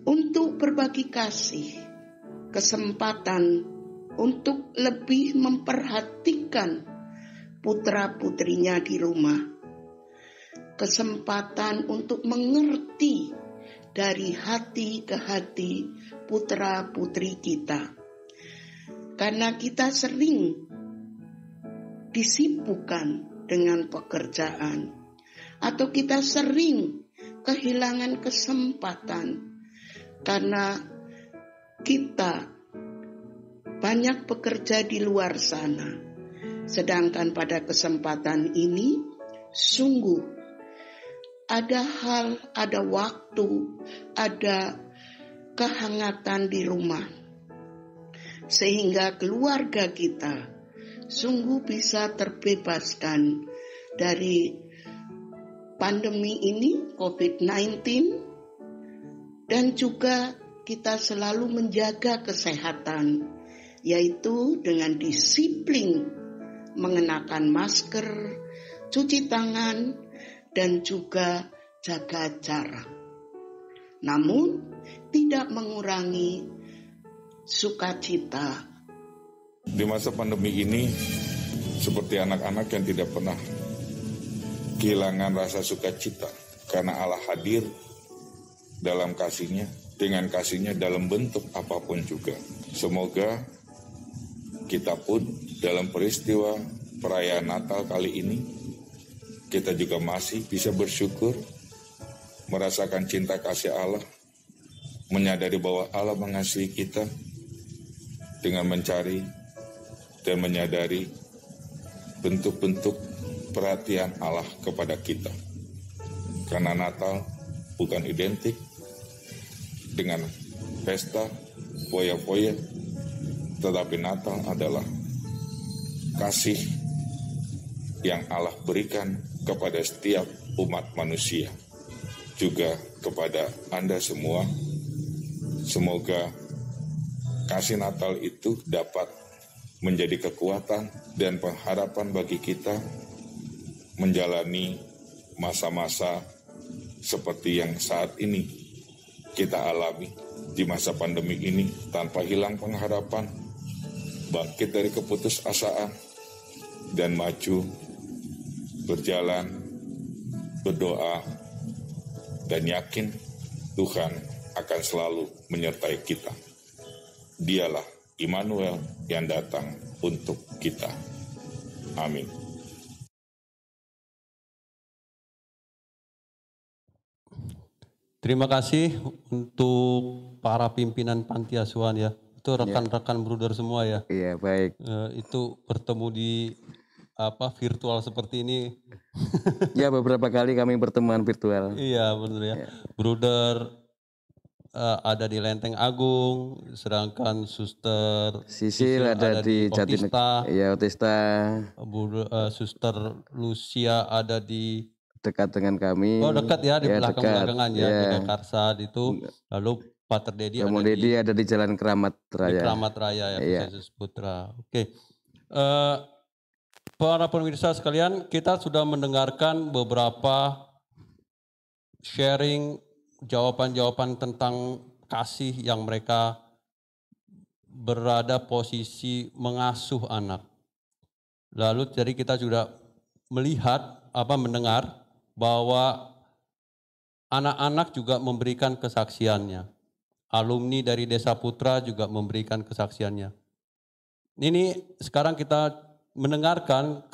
untuk berbagi kasih, kesempatan untuk lebih memperhatikan putra-putrinya di rumah, kesempatan untuk mengerti dari hati ke hati putra-putri kita. Karena kita sering disibukkan dengan pekerjaan, atau kita sering kehilangan kesempatan karena kita banyak bekerja di luar sana. Sedangkan pada kesempatan ini sungguh ada hal, ada waktu, ada kehangatan di rumah, sehingga keluarga kita sungguh bisa terbebaskan dari pandemi ini, COVID-19, dan juga kita selalu menjaga kesehatan, yaitu dengan disiplin mengenakan masker, cuci tangan, dan juga jaga jarak. Namun tidak mengurangi sukacita. Di masa pandemi ini, seperti anak-anak yang tidak pernah kehilangan rasa sukacita, karena Allah hadir dalam kasih-Nya, dengan kasih-Nya dalam bentuk apapun juga. Semoga kita pun dalam peristiwa perayaan Natal kali ini, kita juga masih bisa bersyukur, merasakan cinta kasih Allah, menyadari bahwa Allah mengasihi kita, dengan mencari dan menyadari bentuk-bentuk perhatian Allah kepada kita. Karena Natal bukan identik dengan pesta, foya-foya, tetapi Natal adalah kasih yang Allah berikan kepada setiap umat manusia, juga kepada Anda semua. Semoga kasih Natal itu dapat menjadi kekuatan dan pengharapan bagi kita menjalani masa-masa seperti yang saat ini kita alami di masa pandemi ini, tanpa hilang pengharapan, bangkit dari keputusasaan, dan maju, berjalan, berdoa, dan yakin Tuhan akan selalu menyertai kita. Dialah Immanuel yang datang untuk kita. Amin. Terima kasih untuk para pimpinan panti asuhan ya. Itu rekan-rekan bruder semua ya. Iya, baik. Itu bertemu di virtual seperti ini. Ya, beberapa kali kami pertemuan virtual. Iya, benar ya. Bruder ada di Lenteng Agung, sedangkan Suster Sisil ada di Otista. Iya, Otista. Suster Lucia ada di dekat dengan kami. Oh, dekat ya, di belakang-belakangan ya, ya. Jaga Karsad itu. Lalu Pater Dedi ada di Jalan Keramat Raya. Di Keramat Raya ya, Vincentius Putra. Oke. Para pemirsa sekalian, kita sudah mendengarkan beberapa sharing jawaban-jawaban tentang kasih yang mereka berada posisi mengasuh anak. Lalu jadi kita juga mendengar bahwa anak-anak juga memberikan kesaksiannya. Alumni dari Desa Putra juga memberikan kesaksiannya. Ini sekarang kita mendengarkan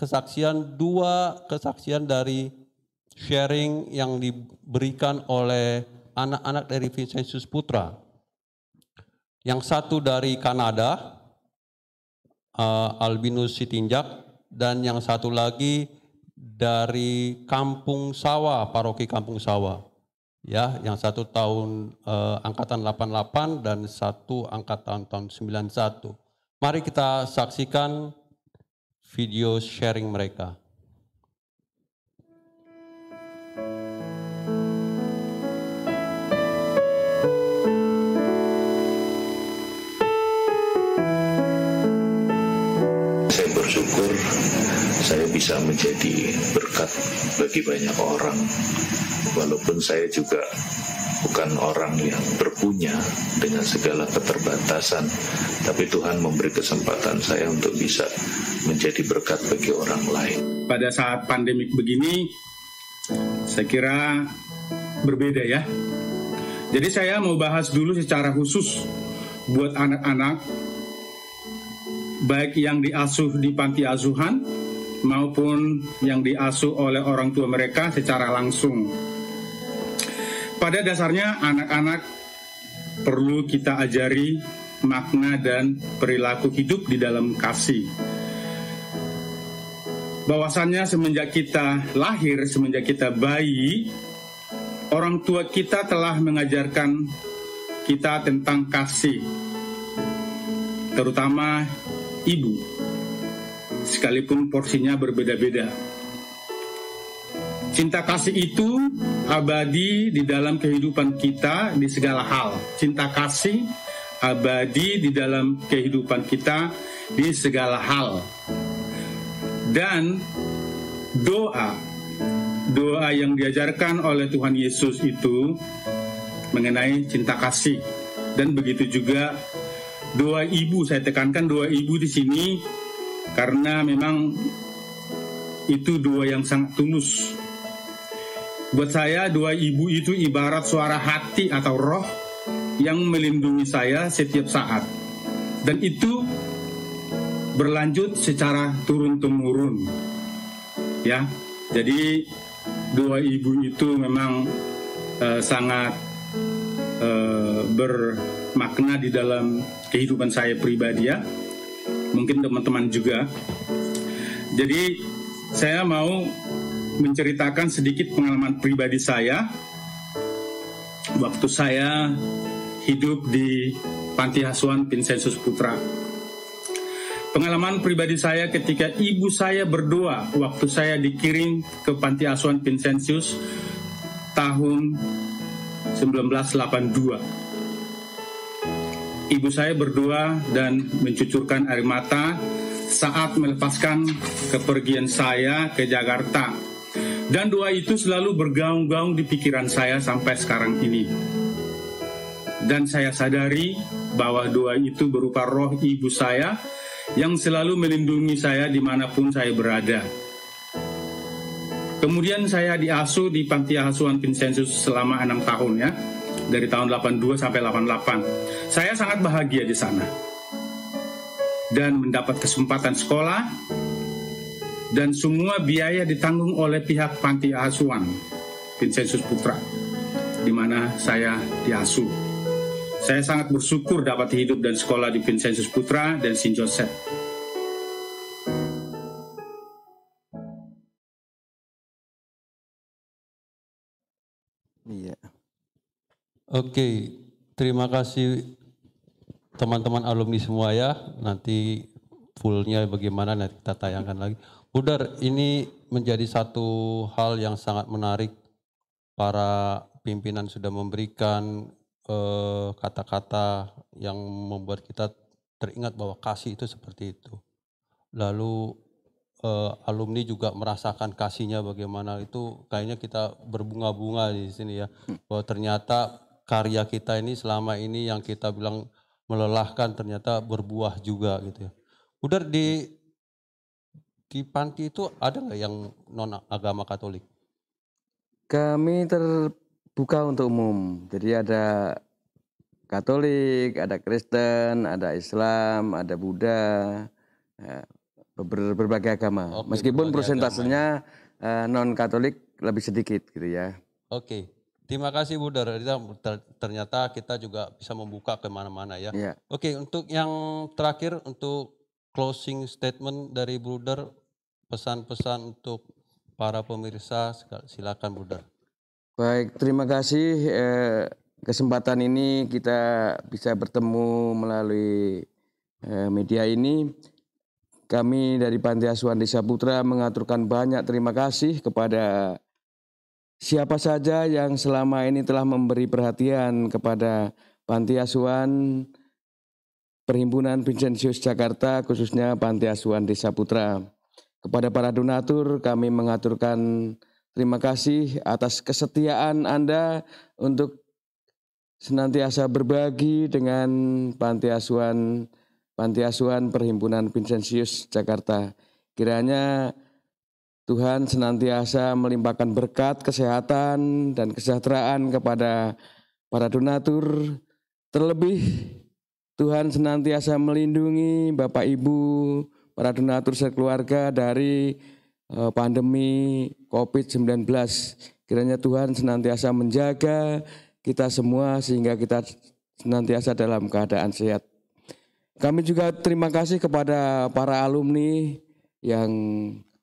dua kesaksian dari sharing yang diberikan oleh anak-anak dari Vincenzius Putra. Yang satu dari Kanada, Albinus Sitinjak, dan yang satu lagi dari Kampung Sawah, Paroki Kampung Sawah. Ya, yang satu tahun angkatan 88 dan satu angkatan tahun 91. Mari kita saksikan video sharing mereka. Saya bersyukur saya bisa menjadi berkat bagi banyak orang. Walaupun saya juga bukan orang yang berpunya dengan segala keterbatasan, tapi Tuhan memberi kesempatan saya untuk bisa menjadi berkat bagi orang lain. Pada saat pandemik begini, saya kira berbeda ya. Jadi saya mau bahas dulu secara khusus buat anak-anak, baik yang diasuh di panti asuhan maupun yang diasuh oleh orang tua mereka secara langsung. Pada dasarnya anak-anak perlu kita ajari makna dan perilaku hidup di dalam kasih. Bahwasannya semenjak kita lahir, semenjak kita bayi, orang tua kita telah mengajarkan kita tentang kasih, terutama ibu, sekalipun porsinya berbeda-beda. Cinta kasih itu abadi di dalam kehidupan kita di segala hal. Cinta kasih abadi di dalam kehidupan kita di segala hal. Dan doa yang diajarkan oleh Tuhan Yesus itu mengenai cinta kasih. Dan begitu juga doa ibu, saya tekankan doa ibu di sini karena memang itu doa yang sangat tulus. Buat saya doa ibu itu ibarat suara hati atau roh yang melindungi saya setiap saat. Dan itu berlanjut secara turun-temurun. Ya, jadi doa ibu itu memang sangat bermakna di dalam kehidupan saya pribadi ya. Mungkin teman-teman juga. Jadi saya mau menceritakan sedikit pengalaman pribadi saya waktu saya hidup di Panti Asuhan Vincenzius Putra. Pengalaman pribadi saya ketika ibu saya berdoa waktu saya dikirim ke Panti Asuhan Vincenzius tahun 1982. Ibu saya berdoa dan mencucurkan air mata saat melepaskan kepergian saya ke Jakarta. Dan doa itu selalu bergaung-gaung di pikiran saya sampai sekarang ini. Dan saya sadari bahwa doa itu berupa roh ibu saya yang selalu melindungi saya dimanapun saya berada. Kemudian saya diasuh di Panti Asuhan Vincenzius selama 6 tahun ya. Dari tahun 82 sampai 88. Saya sangat bahagia di sana. Dan mendapat kesempatan sekolah. Dan semua biaya ditanggung oleh pihak Panti Asuhan Vincenzius Putra, di mana saya diasuh. Saya sangat bersyukur dapat hidup dan sekolah di Vincenzius Putra dan Saint Joseph. Iya. Oke, terima kasih teman-teman alumni semua ya. Nanti fullnya bagaimana nanti kita tayangkan lagi. Budar, ini menjadi satu hal yang sangat menarik. Para pimpinan sudah memberikan kata-kata yang membuat kita teringat bahwa kasih itu seperti itu. Lalu alumni juga merasakan kasihnya bagaimana, itu kayaknya kita berbunga-bunga di sini ya. Bahwa ternyata karya kita ini selama ini yang kita bilang melelahkan ternyata berbuah juga gitu ya. Udah di panti itu ada nggak yang non agama Katolik? Kami terbuka untuk umum. Jadi ada Katolik, ada Kristen, ada Islam, ada Buddha, berbagai agama. Oke, Meskipun berbagai persentasenya non Katolik lebih sedikit gitu ya. Oke, terima kasih Bruder. Ternyata kita juga bisa membuka kemana-mana ya. Iya. Oke, untuk yang terakhir, untuk closing statement dari Bruder, pesan-pesan untuk para pemirsa, silakan Bruder. Baik, terima kasih. Kesempatan ini kita bisa bertemu melalui media ini. Kami dari Panti Asuhan Desa Putra mengaturkan banyak terima kasih kepada siapa saja yang selama ini telah memberi perhatian kepada Panti Asuhan Perhimpunan Vincentius Jakarta, khususnya Panti Asuhan Desa Putra. Kepada para donatur kami mengaturkan terima kasih atas kesetiaan Anda untuk senantiasa berbagi dengan Panti Asuhan Perhimpunan Vincentius Jakarta. Kiranya Tuhan senantiasa melimpahkan berkat, kesehatan, dan kesejahteraan kepada para donatur. Terlebih Tuhan senantiasa melindungi Bapak Ibu, para donatur sekeluarga dari pandemi COVID-19. Kiranya Tuhan senantiasa menjaga kita semua sehingga kita senantiasa dalam keadaan sehat. Kami juga terima kasih kepada para alumni yang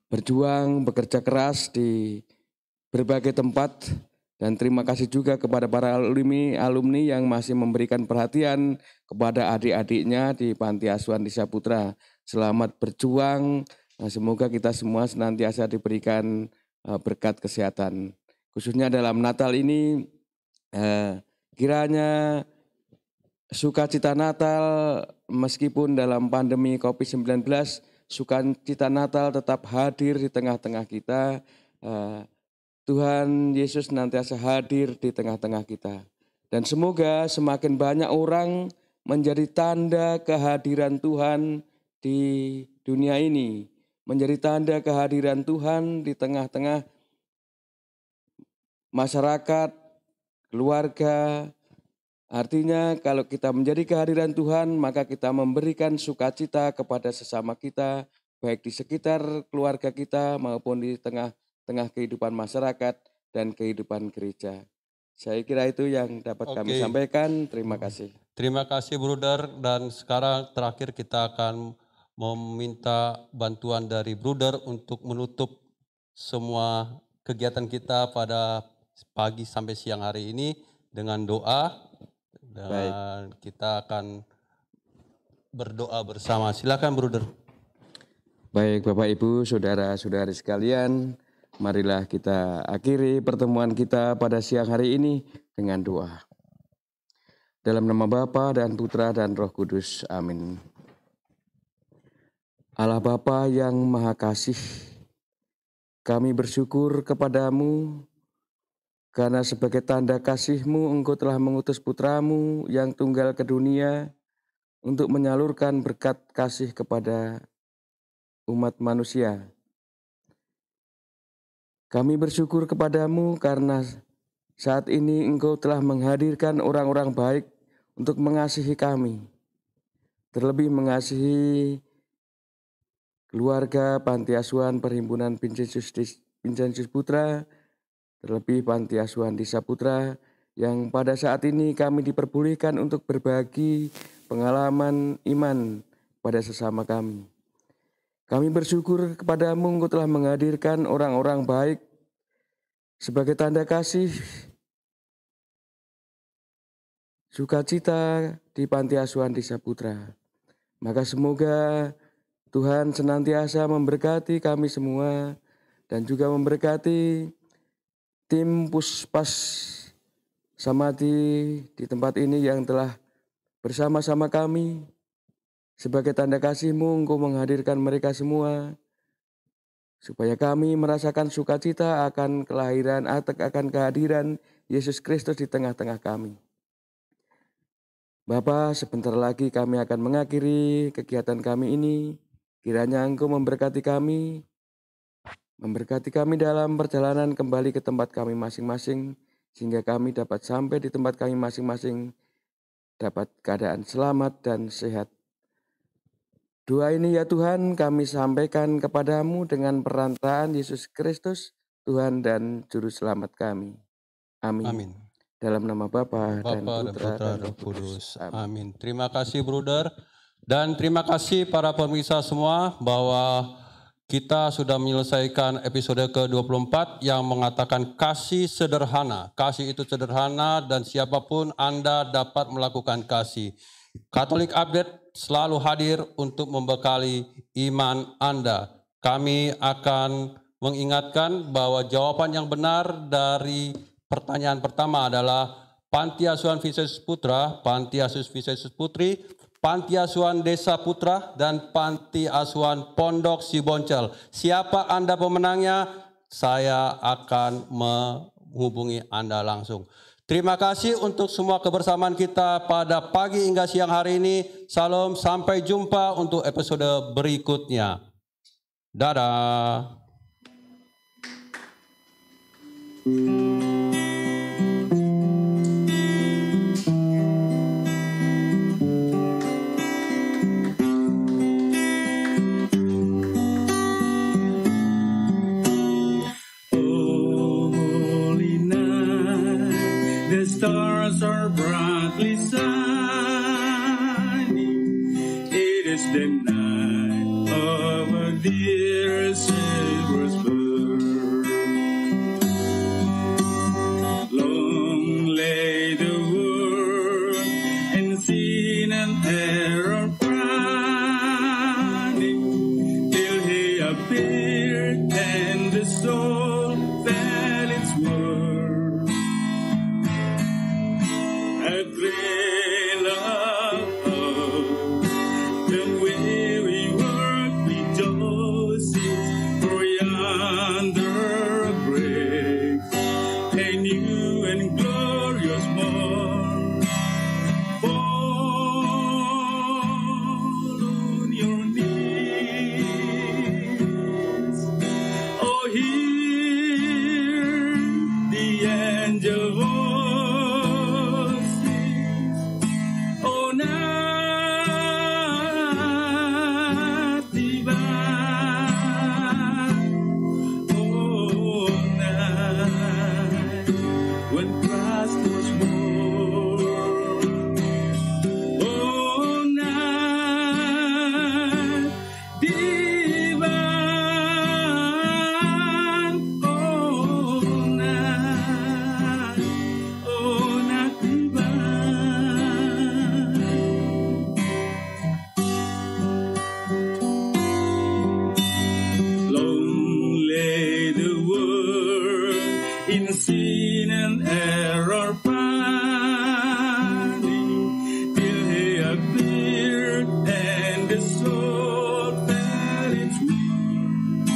berjuang, bekerja keras di berbagai tempat, dan terima kasih juga kepada para alumni yang masih memberikan perhatian kepada adik-adiknya di Panti Asuhan Desa Putra. Selamat berjuang, semoga kita semua senantiasa diberikan berkat kesehatan. Khususnya dalam Natal ini, kiranya sukacita Natal meskipun dalam pandemi COVID-19, sukacita Natal tetap hadir di tengah-tengah kita. Tuhan Yesus senantiasa hadir di tengah-tengah kita. Dan semoga semakin banyak orang menjadi tanda kehadiran Tuhan di dunia ini. Menjadi tanda kehadiran Tuhan di tengah-tengah masyarakat, keluarga. Artinya kalau kita menjadi kehadiran Tuhan, maka kita memberikan sukacita kepada sesama kita, baik di sekitar keluarga kita maupun di tengah-tengah kehidupan masyarakat dan kehidupan gereja. Saya kira itu yang dapat kami sampaikan. Terima kasih. Terima kasih Bruder, dan sekarang terakhir kita akan meminta bantuan dari Bruder untuk menutup semua kegiatan kita pada pagi sampai siang hari ini dengan doa. Dan kita akan berdoa bersama. Silakan Bruder. Baik Bapak Ibu, saudara-saudari sekalian, marilah kita akhiri pertemuan kita pada siang hari ini dengan doa. Dalam nama Bapa dan Putra dan Roh Kudus, amin. Allah Bapa yang Maha Kasih, kami bersyukur kepadamu karena sebagai tanda kasih-Mu, Engkau telah mengutus Putra-Mu yang tunggal ke dunia untuk menyalurkan berkat kasih kepada umat manusia. Kami bersyukur kepadamu karena saat ini Engkau telah menghadirkan orang-orang baik untuk mengasihi kami. Terlebih mengasihi keluarga Panti Asuhan Perhimpunan Vincentius Putra, terlebih Panti Asuhan Desa Putra yang pada saat ini kami diperbolehkan untuk berbagi pengalaman iman pada sesama kami. Kami bersyukur kepadamu, Engkau telah menghadirkan orang-orang baik sebagai tanda kasih sukacita di Panti Asuhan Desa Putra. Maka semoga Tuhan senantiasa memberkati kami semua dan juga memberkati tim Puspas Samati di tempat ini yang telah bersama-sama kami. Sebagai tanda kasih-Mu, Engkau menghadirkan mereka semua supaya kami merasakan sukacita akan kehadiran Yesus Kristus di tengah-tengah kami. Bapa, sebentar lagi kami akan mengakhiri kegiatan kami ini. Kiranya Engkau memberkati kami dalam perjalanan kembali ke tempat kami masing-masing, sehingga kami dapat sampai di tempat kami masing-masing, dapat keadaan selamat dan sehat. Doa ini ya Tuhan kami sampaikan kepadamu dengan perantaraan Yesus Kristus, Tuhan dan Juru Selamat kami. Amin. Amin. Dalam nama Bapa dan Putra dan Roh Kudus. Amin. Terima kasih Bruder. Dan terima kasih para pemirsa semua bahwa kita sudah menyelesaikan episode ke-24 yang mengatakan kasih sederhana. Kasih itu sederhana dan siapapun Anda dapat melakukan kasih. Catholic Update selalu hadir untuk membekali iman Anda. Kami akan mengingatkan bahwa jawaban yang benar dari pertanyaan pertama adalah Panti Asuhan Vincentius Putra, Panti Asuhan Vincentius Putri, Panti Asuhan Desa Putra, dan Panti Asuhan Pondok Siboncel. Siapa Anda pemenangnya? Saya akan menghubungi Anda langsung. Terima kasih untuk semua kebersamaan kita pada pagi hingga siang hari ini. Salam, sampai jumpa untuk episode berikutnya. Dadah. The stars are brightly shining. It is the night of a dear Savior's birth. Long lay the world in sin and error pining, till He appeared and the soul felt its worth. A thrill of hope, the weary world rejoices, for yonder breaks a new and glorious morn. Fall on your knees, oh hear the angel voice. Sin and error pining, till He appeared and the soul felt its wound.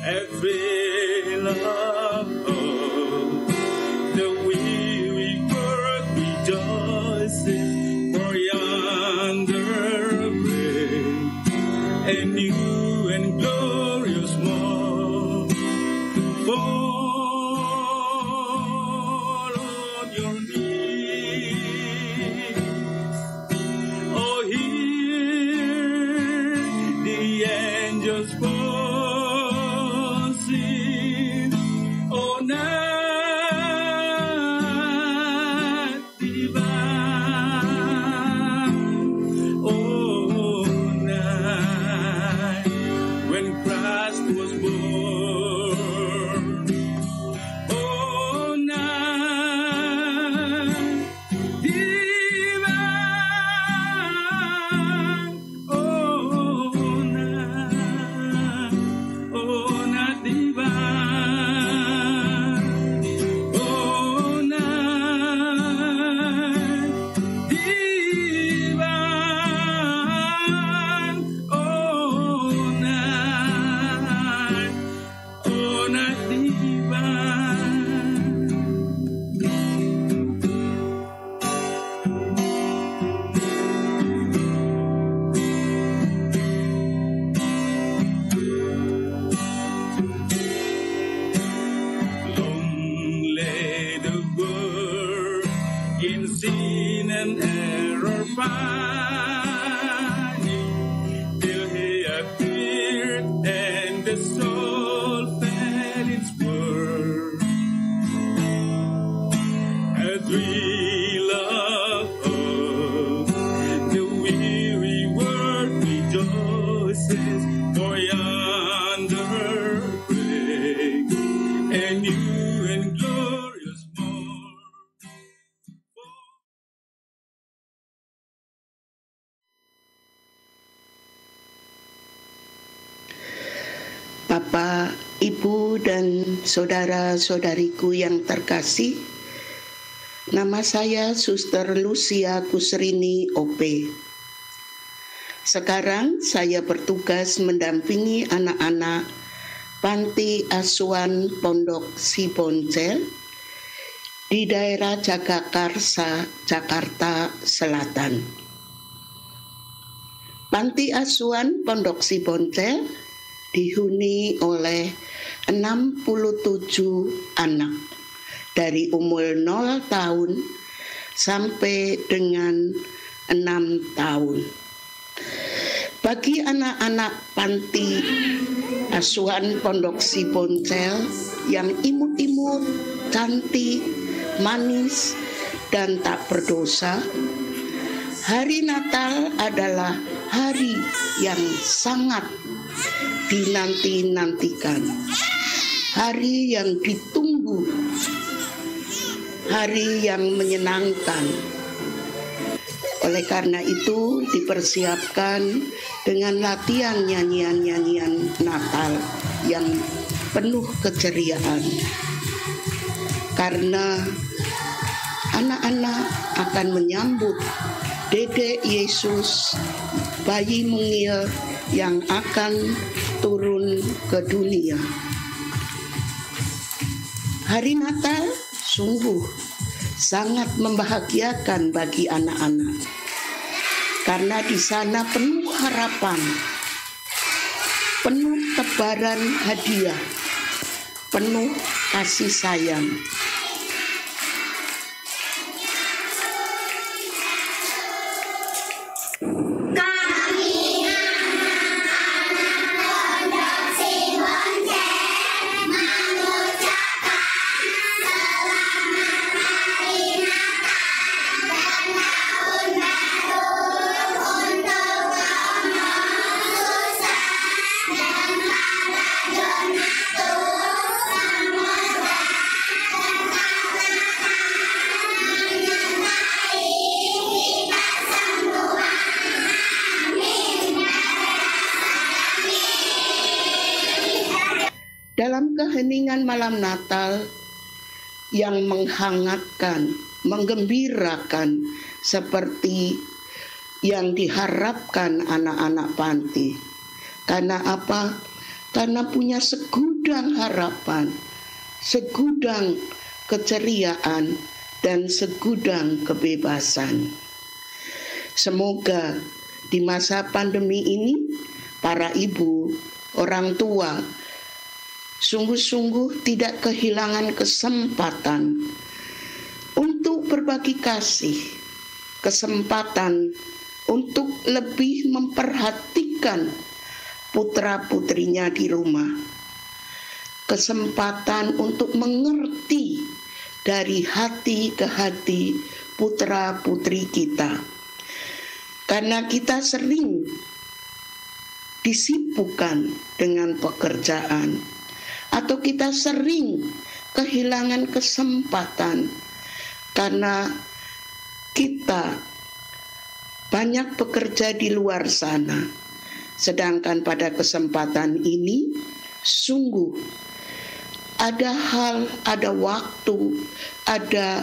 Every love of the weary world rejoices, for yonder breaks a new and glorious morn. Fall on your knees, oh hear the angels voices, and error finding, till he appeared and the soul felt its worth. A thrill of hope, the weary world rejoices, for yonder breaks a new and glorious morn. Bapak, Ibu, dan saudara-saudariku yang terkasih, nama saya Suster Lucia Kusrini OP. Sekarang saya bertugas mendampingi anak-anak Panti Asuhan Pondok Siponcel di daerah Jagakarsa, Jakarta Selatan. Panti Asuhan Pondok Siponcel dihuni oleh 67 anak dari umur 0 tahun sampai dengan 6 tahun. Bagi anak-anak panti asuhan Pondok Siponcel yang imut-imut, cantik, manis, dan tak berdosa, hari Natal adalah hari yang sangat dinanti-nantikan, hari yang ditunggu, hari yang menyenangkan. Oleh karena itu dipersiapkan dengan latihan nyanyian-nyanyian Natal yang penuh keceriaan. Karena anak-anak akan menyambut Dedek Yesus, bayi mungil yang akan turun ke dunia. Hari Natal sungguh sangat membahagiakan bagi anak-anak, karena di sana penuh harapan, penuh tebaran hadiah, penuh kasih sayang. Dalam keheningan malam Natal yang menghangatkan, menggembirakan seperti yang diharapkan anak-anak panti. Karena apa? Karena punya segudang harapan, segudang keceriaan, dan segudang kebebasan. Semoga di masa pandemi ini para ibu, orang tua sungguh-sungguh tidak kehilangan kesempatan untuk berbagi kasih, kesempatan untuk lebih memperhatikan putra-putrinya di rumah, kesempatan untuk mengerti dari hati ke hati putra-putri kita. Karena kita sering disibukkan dengan pekerjaan, atau kita sering kehilangan kesempatan karena kita banyak bekerja di luar sana. Sedangkan pada kesempatan ini sungguh ada hal, ada waktu, ada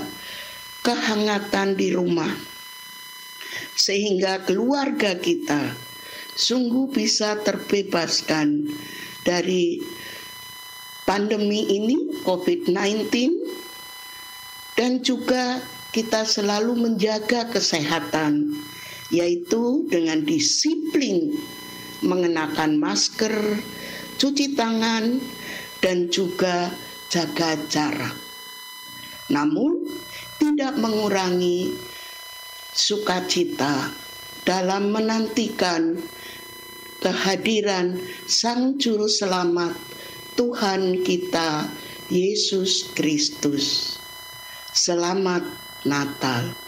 kehangatan di rumah, sehingga keluarga kita sungguh bisa terbebaskan dari pandemi ini, COVID-19, dan juga kita selalu menjaga kesehatan, yaitu dengan disiplin mengenakan masker, cuci tangan, dan juga jaga jarak. Namun, tidak mengurangi sukacita dalam menantikan kehadiran Sang Juru Selamat Tuhan kita Yesus Kristus. Selamat Natal.